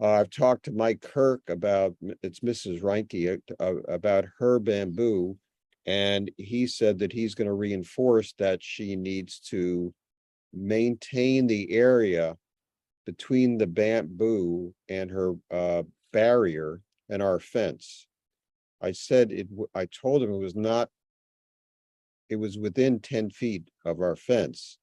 I've talked to Mike Kirk it's Mrs. Reinke, about her bamboo. And he said that he's going to reinforce that she needs to maintain the area between the bamboo and her barrier and our fence. I told him it was within 10 feet of our fence.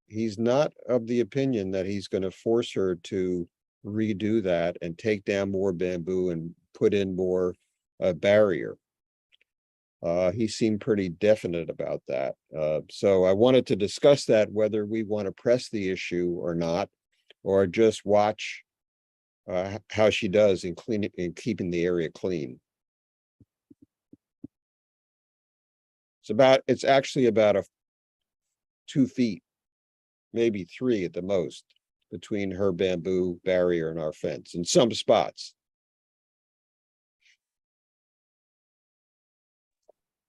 He's not of the opinion that he's going to force her to redo that and take down more bamboo and put in more barrier. He seemed pretty definite about that. So I wanted to discuss that, whether we want to press the issue or not, or just watch how she does in keeping the area clean. It's actually about 2 feet, maybe 3 at the most, between her bamboo barrier and our fence in some spots.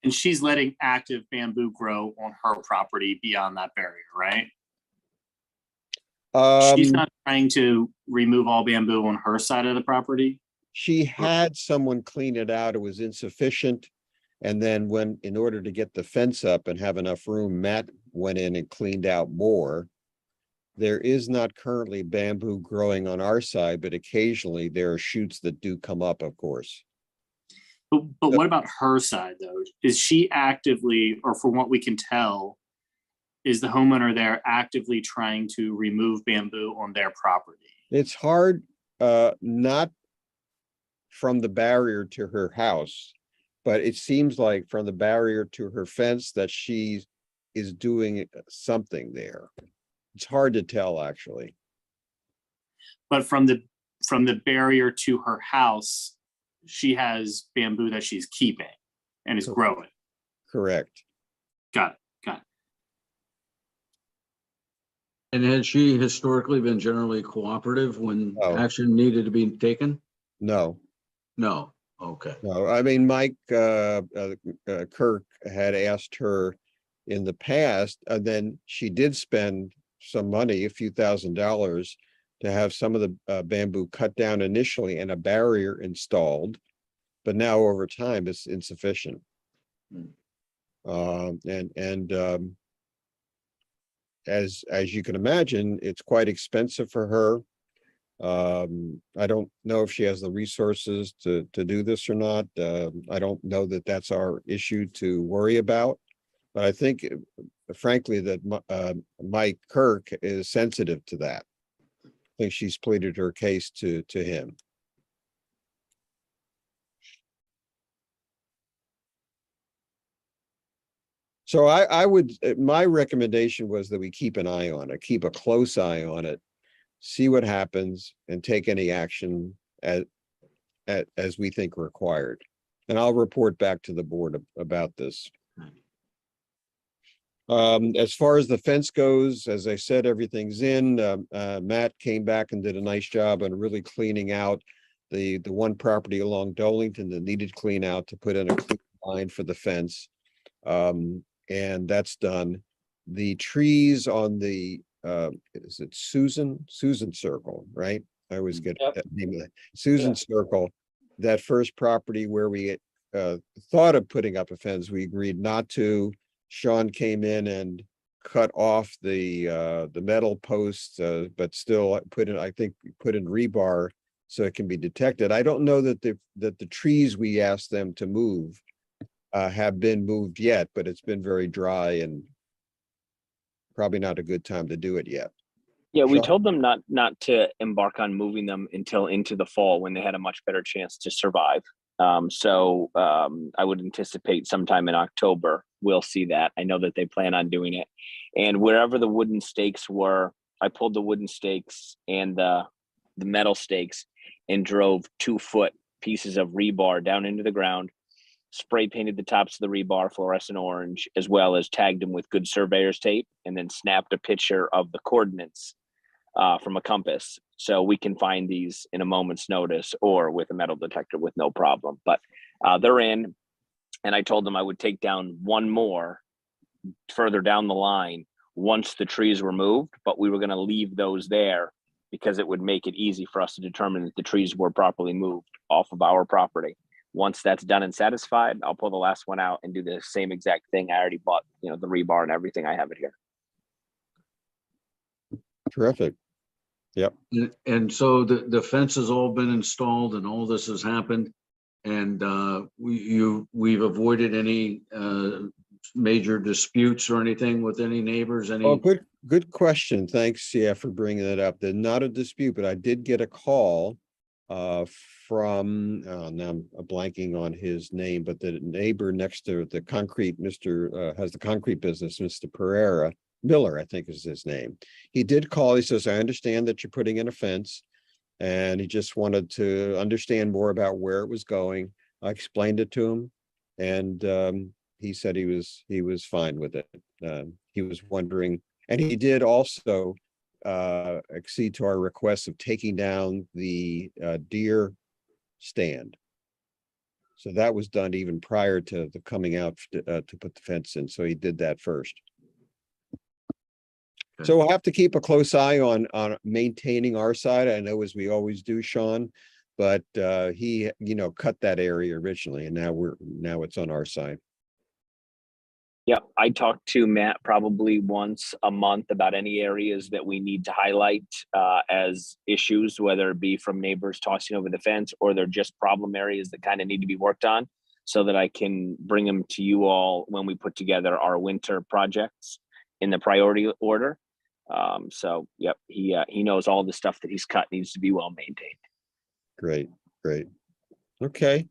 And she's letting active bamboo grow on her property beyond that barrier, right? She's not trying to remove all bamboo on her side of the property? She had someone clean it out. It was insufficient. And then when, in order to get the fence up and have enough room, Matt went in and cleaned out more. There is not currently bamboo growing on our side, but occasionally there are shoots that do come up, of course. But what about her side though? Is she actively, or from what we can tell, is the homeowner there actively trying to remove bamboo on their property? It's hard, not from the barrier to her house, but it seems like from the barrier to her fence that she is doing something there. It's hard to tell, actually. But from the barrier to her house, she has bamboo that she's keeping and is growing. Correct. Got it. Got it. And has she historically been generally cooperative when No. action needed to be taken? No, No, okay. no. I mean, Mike Kirk had asked her in the past, and then she did spend some money, a few $1,000s, to have some of the bamboo cut down initially and a barrier installed, but now over time it's insufficient. As you can imagine, it's quite expensive for her. I don't know if she has the resources to do this or not. I don't know that that's our issue to worry about, but I think, frankly, that Mike Kirk is sensitive to that. I think she's pleaded her case to him. So I would, my recommendation was that we keep an eye on it, keep a close eye on it, see what happens and take any action as we think required. And I'll report back to the board about this. As far as the fence goes, as I said, everything's in. Matt came back and did a nice job on really cleaning out the one property along Dolington that needed clean out to put in a clean line for the fence. And that's done. The trees on the is it Susan Circle, right? I always get that name of that. Susan Circle, that first property where we thought of putting up a fence, we agreed not to. Sean came in and cut off the metal posts, but still put in, I think, put in rebar so it can be detected. I don't know that the trees we asked them to move have been moved yet, but it's been very dry and probably not a good time to do it yet. Yeah, we Sean? told them not to embark on moving them until into the fall when they had a much better chance to survive. So I would anticipate sometime in October, we'll see that. I know that they plan on doing it. And wherever the wooden stakes were, I pulled the wooden stakes and the metal stakes and drove 2-foot pieces of rebar down into the ground, spray painted the tops of the rebar fluorescent orange, as well as tagged them with good surveyor's tape, and then snapped a picture of the coordinates from a compass. So we can find these in a moment's notice or with a metal detector with no problem. But they're in, and I told them I would take down one more further down the line once the trees were moved, but we were going to leave those there because it would make it easy for us to determine that the trees were properly moved off of our property. Once that's done and satisfied, I'll pull the last one out and do the same exact thing. I already bought, the rebar and everything. I have it here. Terrific. Yep. And so the fence has all been installed and all this has happened. And we've avoided any major disputes or anything with any neighbors, any? Oh, good question. Thanks, yeah, for bringing that up. There's not a dispute, but I did get a call from, now I'm blanking on his name, but the neighbor next to the concrete, has the concrete business, Mr. Miller, I think is his name. He did call. He says, I understand that you're putting in a fence, and he just wanted to understand more about where it was going. I explained it to him, and he said he was fine with it. He was wondering, and he did also accede to our request of taking down the deer stand. So that was done even prior to the coming out to put the fence in. So he did that first. Okay. So we'll have to keep a close eye on maintaining our side. I know as we always do, Sean, but he, cut that area originally and now it's on our side. Yeah, I talk to Matt probably once a month about any areas that we need to highlight as issues, whether it be from neighbors tossing over the fence or they're just problem areas that kind of need to be worked on, so that I can bring them to you all when we put together our winter projects in the priority order. So, yep, he knows all the stuff that he's cut needs to be well maintained. Great, great. Okay.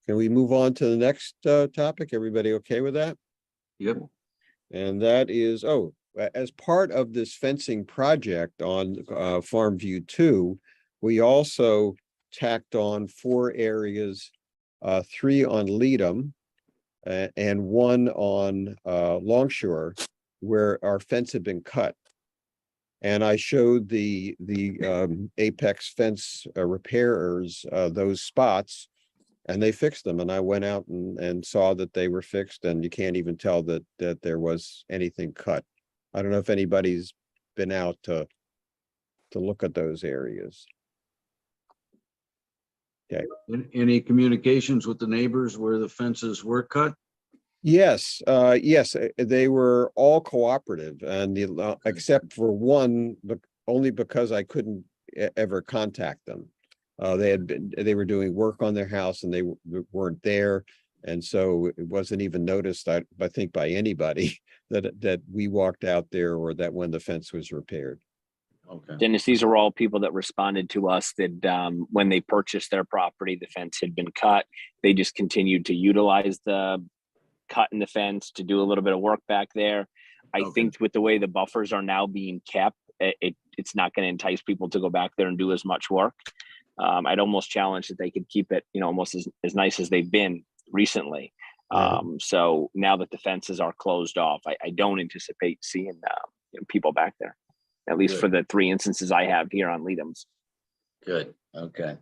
Can we move on to the next topic? Everybody okay with that? Yep. And that is, as part of this fencing project on Farm View 2, we also tacked on 4 areas, 3 on Leadham and 1 on Longshore, where our fence had been cut. And I showed the Apex fence repairers those spots, and they fixed them. And I went out and saw that they were fixed, and you can't even tell that there was anything cut. I don't know if anybody's been out to look at those areas. Any communications with the neighbors where the fences were cut? Yes, yes, they were all cooperative, and except for one, but only because I couldn't ever contact them. They were doing work on their house and they weren't there, and so it wasn't even noticed, I think, by anybody that we walked out there or that when the fence was repaired. Okay. Dennis, these are all people that responded to us that when they purchased their property, the fence had been cut. They just continued to utilize the cut in the fence to do a little bit of work back there. I think with the way the buffers are now being kept, it's not going to entice people to go back there and do as much work. I'd almost challenge that they could keep it, almost as nice as they've been recently. So now that the fences are closed off, I don't anticipate seeing people back there, at least Good. for the 3 instances I have here on Leadham's. Good. Okay.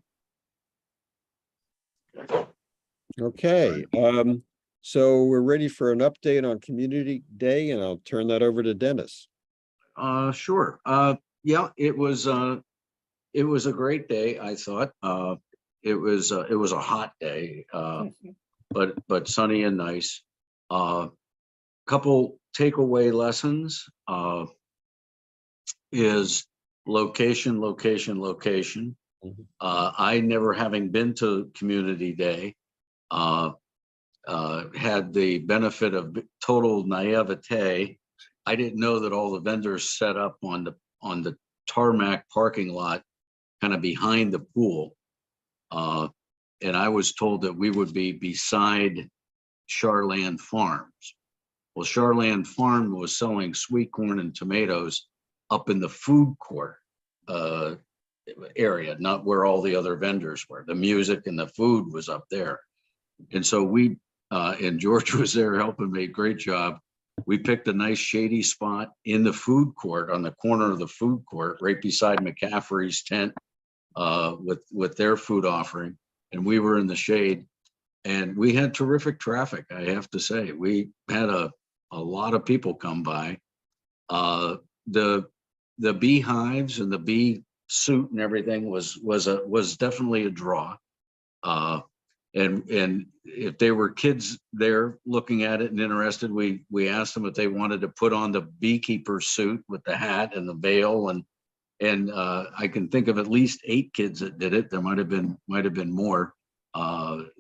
Okay, so we're ready for an update on Community Day, and I'll turn that over to Dennis. Sure. Yeah, it was a great day, I thought. It was a hot day, but sunny and nice. Couple takeaway lessons is location. Mhm. I, never having been to Community Day, had the benefit of total naivete. I didn't know that all the vendors set up on the tarmac parking lot, kind of behind the pool. And I was told that we would be beside Charland Farms. Well, Charland Farm was selling sweet corn and tomatoes up in the food court area, not where all the other vendors were. The music and the food was up there. And so and George was there helping me, great job. We picked a nice shady spot in the food court, on the corner of the food court, right beside McCaffrey's tent, with their food offering. And we were in the shade, and we had terrific traffic, I have to say. We had a lot of people come by. The beehives and the bee suit and everything was definitely a draw. And if there were kids there looking at it and interested, we asked them if they wanted to put on the beekeeper suit with the hat and the veil, and I can think of at least 8 kids that did it. There might have been more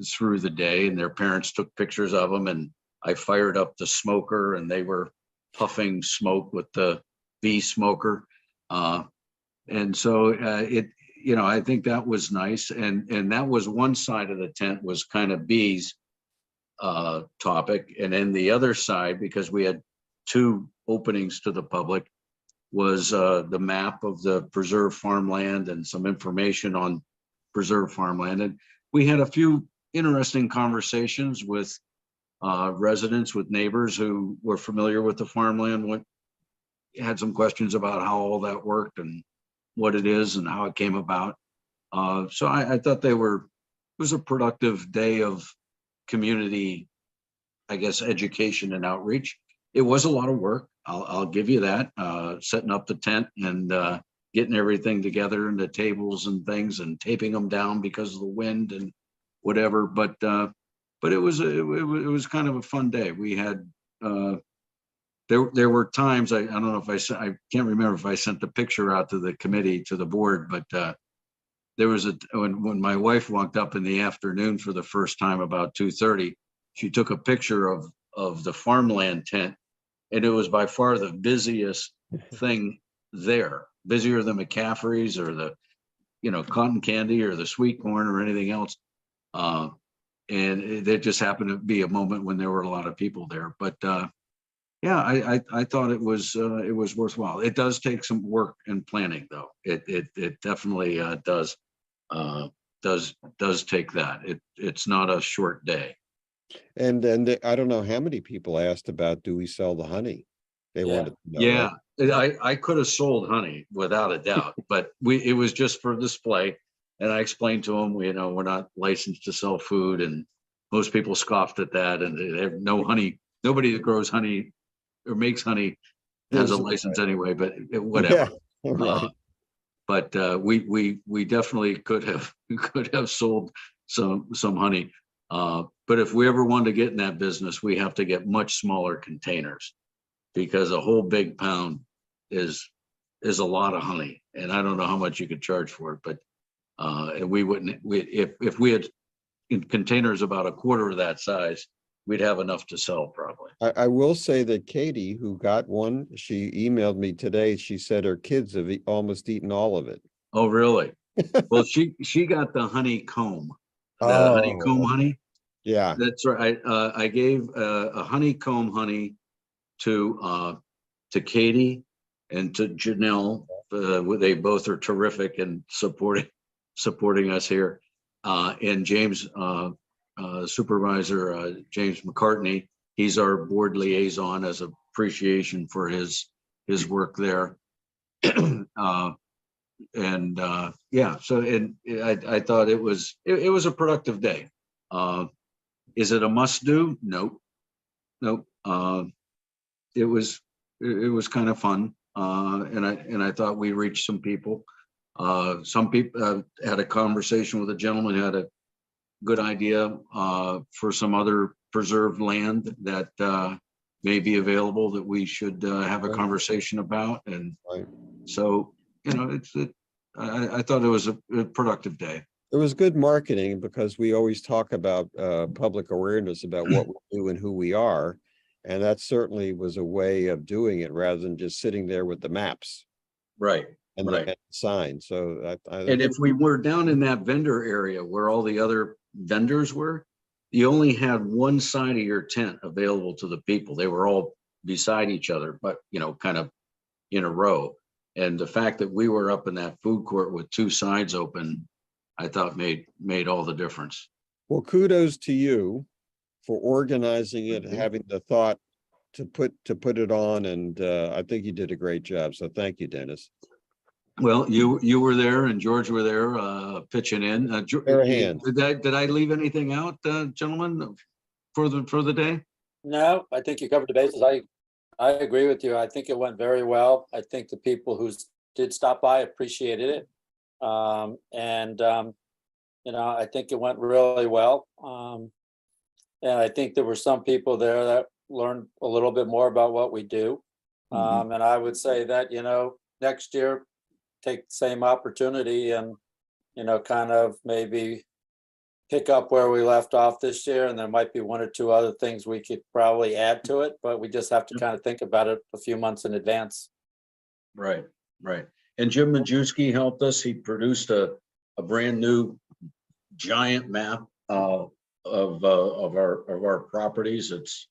through the day, and their parents took pictures of them. And I fired up the smoker, and they were puffing smoke with the bee smoker, and so I think that was nice. And that was one side of the tent, was kind of bees topic. And then the other side, because we had 2 openings to the public, was the map of the preserved farmland and some information on preserved farmland. And we had a few interesting conversations with residents, with neighbors who were familiar with the farmland, had some questions about how all that worked and what it is and how it came about. So I thought they were was a productive day of community, I guess, education and outreach. It was a lot of work. I'll give you that, setting up the tent and getting everything together and the tables and things and taping them down because of the wind and whatever. But it was kind of a fun day. We had, there were times, I don't know if I can't remember if I sent the picture out to the committee, to the board, but there was when my wife walked up in the afternoon for the first time about 2:30, she took a picture of the Farmland tent, and it was by far the busiest thing there, busier than McCaffrey's or the, cotton candy or the sweet corn or anything else. And there just happened to be a moment when there were a lot of people there. But yeah, I thought it was worthwhile. It does take some work and planning, though. It definitely does take that. It's not a short day. And then I don't know how many people asked about, do we sell the honey? They Yeah. wanted to know. Yeah, right? I could have sold honey without a doubt, but it was just for display. And I explained to them, we're not licensed to sell food, and most people scoffed at that. And they have no honey. Nobody that grows honey or makes honey has a license anyway. But whatever. Yeah, right. But we definitely could have sold some honey. But if we ever want to get in that business, we have to get much smaller containers, because a whole big pound is a lot of honey, and I don't know how much you could charge for it. But we wouldn't. If we had in containers about a quarter of that size, we'd have enough to sell probably. I will say that Katie, who got one, she emailed me today. She said her kids have almost eaten all of it. Oh, really? Well, she got the honeycomb, the Oh, honeycomb honey. yeah. That's right. I gave a honeycomb honey to Katie and to Janelle. They both are terrific and supporting us here. And James, Supervisor James McCartney, he's our board liaison as appreciation for his work there. Yeah, so I thought it was a productive day. Is it a must do? Nope. It was kind of fun. And I thought we reached some people. Some people had a conversation with a gentleman who had a good idea for some other preserved land that may be available that we should have a conversation about. And Right. so, I thought it was a productive day. It was good marketing, because we always talk about public awareness about what we do and who we are. And that certainly was a way of doing it, rather than just sitting there with the maps Right. and Right. the sign. So And if we were down in that vendor area where all the other vendors were, you only had one side of your tent available to the people. They were all beside each other, but kind of in a row. And the fact that we were up in that food court with two sides open, I thought made all the difference. Well, kudos to you for organizing it, having the thought to put it on, and I think you did a great job. So thank you, Dennis. Well, you were there and George were there pitching in. Fair hand. Did I leave anything out, gentlemen, for the day? No, I think you covered the bases. I agree with you. I think it went very well. I think the people who did stop by appreciated it. I think it went really well. And I think there were some people there that learned a little bit more about what we do. Mhm. And I would say that, next year, take the same opportunity and, kind of maybe pick up where we left off this year. And there might be one or two other things we could probably add to it, but we just have to kind of think about it a few months in advance. Right. And Jim Majewski helped us. He produced a brand new giant map of our properties. It's,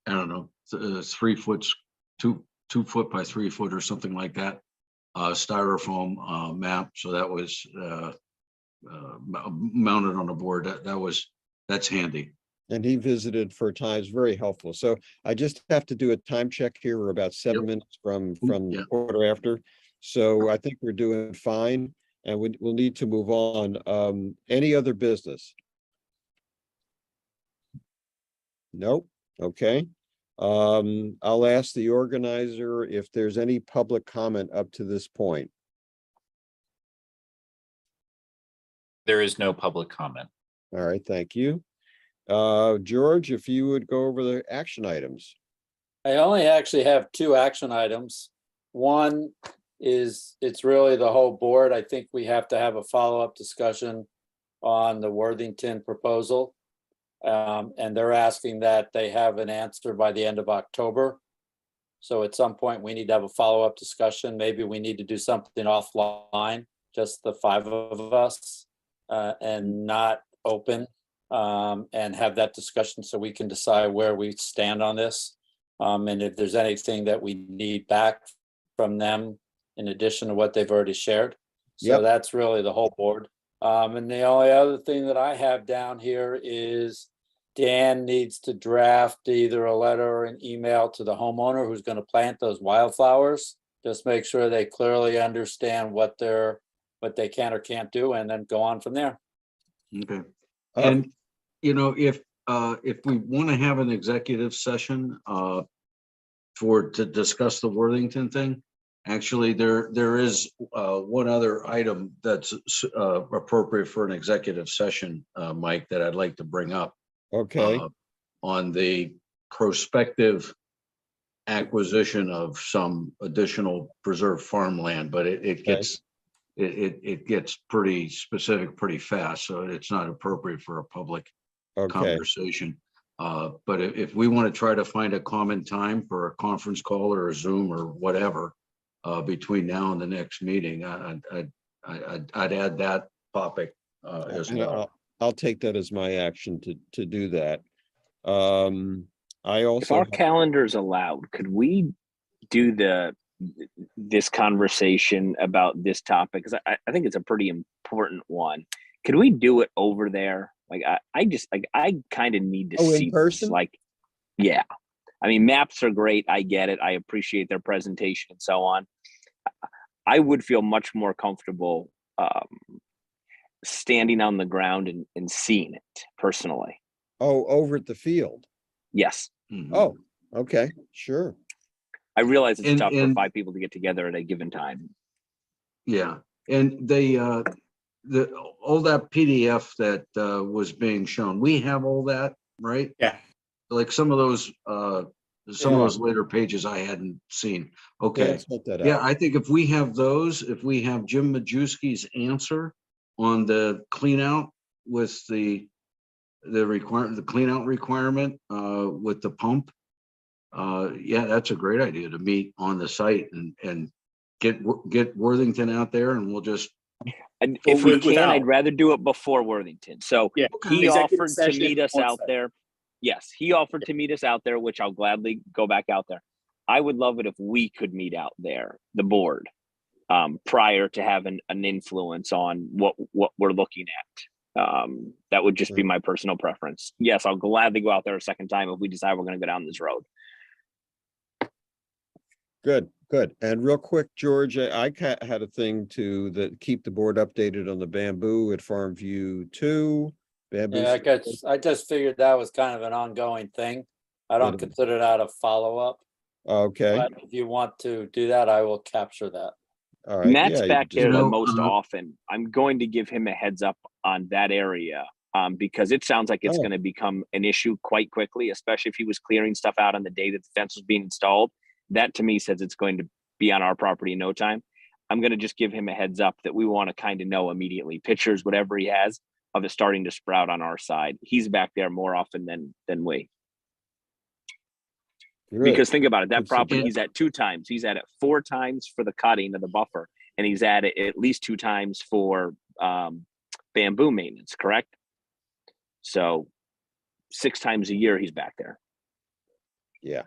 I don't know, 3 foot, 2 foot by 3 foot or something like that. Styrofoam map. So that was mounted on a board. That's handy. And he visited for times, very helpful. So I just have to do a time check here. We're about 7 minutes from Yeah. quarter after. So I think we're doing fine. and we'll need to move on. Any other business? Nope. Okay. I'll ask the organizer if there's any public comment up to this point. There is no public comment. All right, thank you. George, if you would go over the action items. I only actually have 2 action items. One is, it's really the whole board. I think we have to have a follow-up discussion on the Worthington proposal. And they're asking that they have an answer by the end of October. So at some point, we need to have a follow-up discussion. Maybe we need to do something offline, just the 5 of us, and not open, and have that discussion so we can decide where we stand on this. And if there's anything that we need back from them in addition to what they've already shared. So Yep. that's really the whole board. And the only other thing that I have down here is Dan needs to draft either a letter or an email to the homeowner who's going to plant those wildflowers. Just make sure they clearly understand what they can or can't do, and then go on from there. Okay. And, you know, if we want to have an executive session to discuss the Worthington thing, actually, there is one other item that's appropriate for an executive session, Mike, that I'd like to bring up. Okay. On the prospective acquisition of some additional preserved farmland, but it gets pretty specific pretty fast, so it's not appropriate for a public Okay. conversation. But if we want to try to find a common time for a conference call or a Zoom or whatever between now and the next meeting, I'd add that topic as And well. I'll take that as my action to do that. I If also, our calendars allowed, could we do this conversation about this topic? Because I think it's a pretty important one. Could we do it over there? Like I kind of need to Oh, in see this. person? Like, yeah. I mean, maps are great. I get it. I appreciate their presentation and so on. I would feel much more comfortable standing on the ground and seeing it personally. over at the field. Yes. Mhm. Oh, okay, sure. I realize it's tough for And 5 people to get together at a given time. Yeah, and all that PDF that was being shown, we have all that, right? Yeah. Like some of those later pages I hadn't seen. Okay, Yeah, sort that yeah, out. I think if we have those, if we have Jim Majewski's answer on the clean out with the clean out requirement with the pump, yeah, that's a great idea to meet on the site and get Worthington out there, and we'll just. And if we can, without. I'd rather do it before Worthington. So Yeah. he Executive offered to session meet us on out site. there. Yes, he offered to meet us out there, which I'll gladly go back out there. I would love it if we could meet out there, the board, prior to having an influence on what we're looking at. That would just be my personal preference. Yes, I'll gladly go out there a second time if we decide we're going to go down this road. Good, good. And real quick, George, I had a thing to keep the board updated on the bamboo at Farm View 2. Bamboo. Yeah, I just figured that was kind of an ongoing thing. I don't consider that a follow-up. Okay, But if you want to do that, I will capture that. all right. Matt's yeah, you back just- there the know, most often. I'm going to give him a heads up on that area because it sounds like it's Oh. going to become an issue quite quickly, especially if he was clearing stuff out on the day that the fence was being installed. That to me says it's going to be on our property in no time. I'm going to just give him a heads up that we want to kind of know immediately. Pictures, whatever he has of it starting to sprout on our side. He's back there more often than we. Good. Because think about it, that Good property suggestion. he's at 2 times. He's at it 4 times for the cutting of the buffer, and he's at it at least 2 times for bamboo maintenance, correct? So 6 times a year he's back there. Yeah.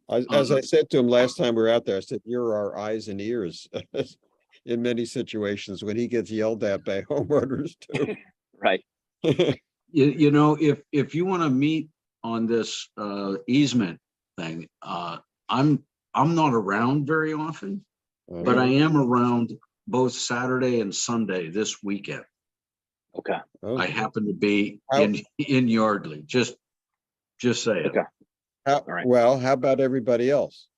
As I said to him last time we were out there, I said, "You're our eyes and ears." In many situations when he gets yelled at by homeowners too. Right. You know, if you want to meet on this easement thing, I'm not around very often, but I am around both Saturday and Sunday this weekend. Okay. I Okay. happen to be How- in Yardley, just saying. Okay. How, right. well, how about everybody else?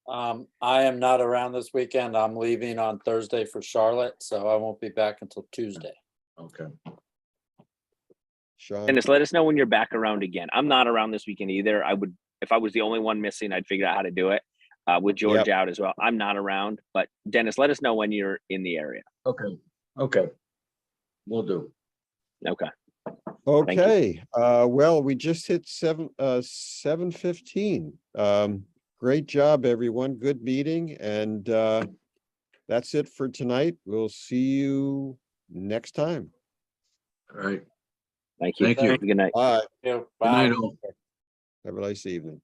I am not around this weekend. I'm leaving on Thursday for Charlotte, so I won't be back until Tuesday. Okay. Sean? Dennis, let us know when you're back around again. I'm not around this weekend either. I would, if I was the only one missing, I'd figure out how to do it. With George out as well. I'm not around, but Dennis, let us know when you're in the area. Okay. Okay. Will do. Okay. Okay, well, we just hit 7:15. Great job, everyone. Good meeting, and that's it for tonight. We'll see you next time. All right. Thank you. Thank you. Good night. Bye. Yeah, Good bye. night, all. Have a nice evening.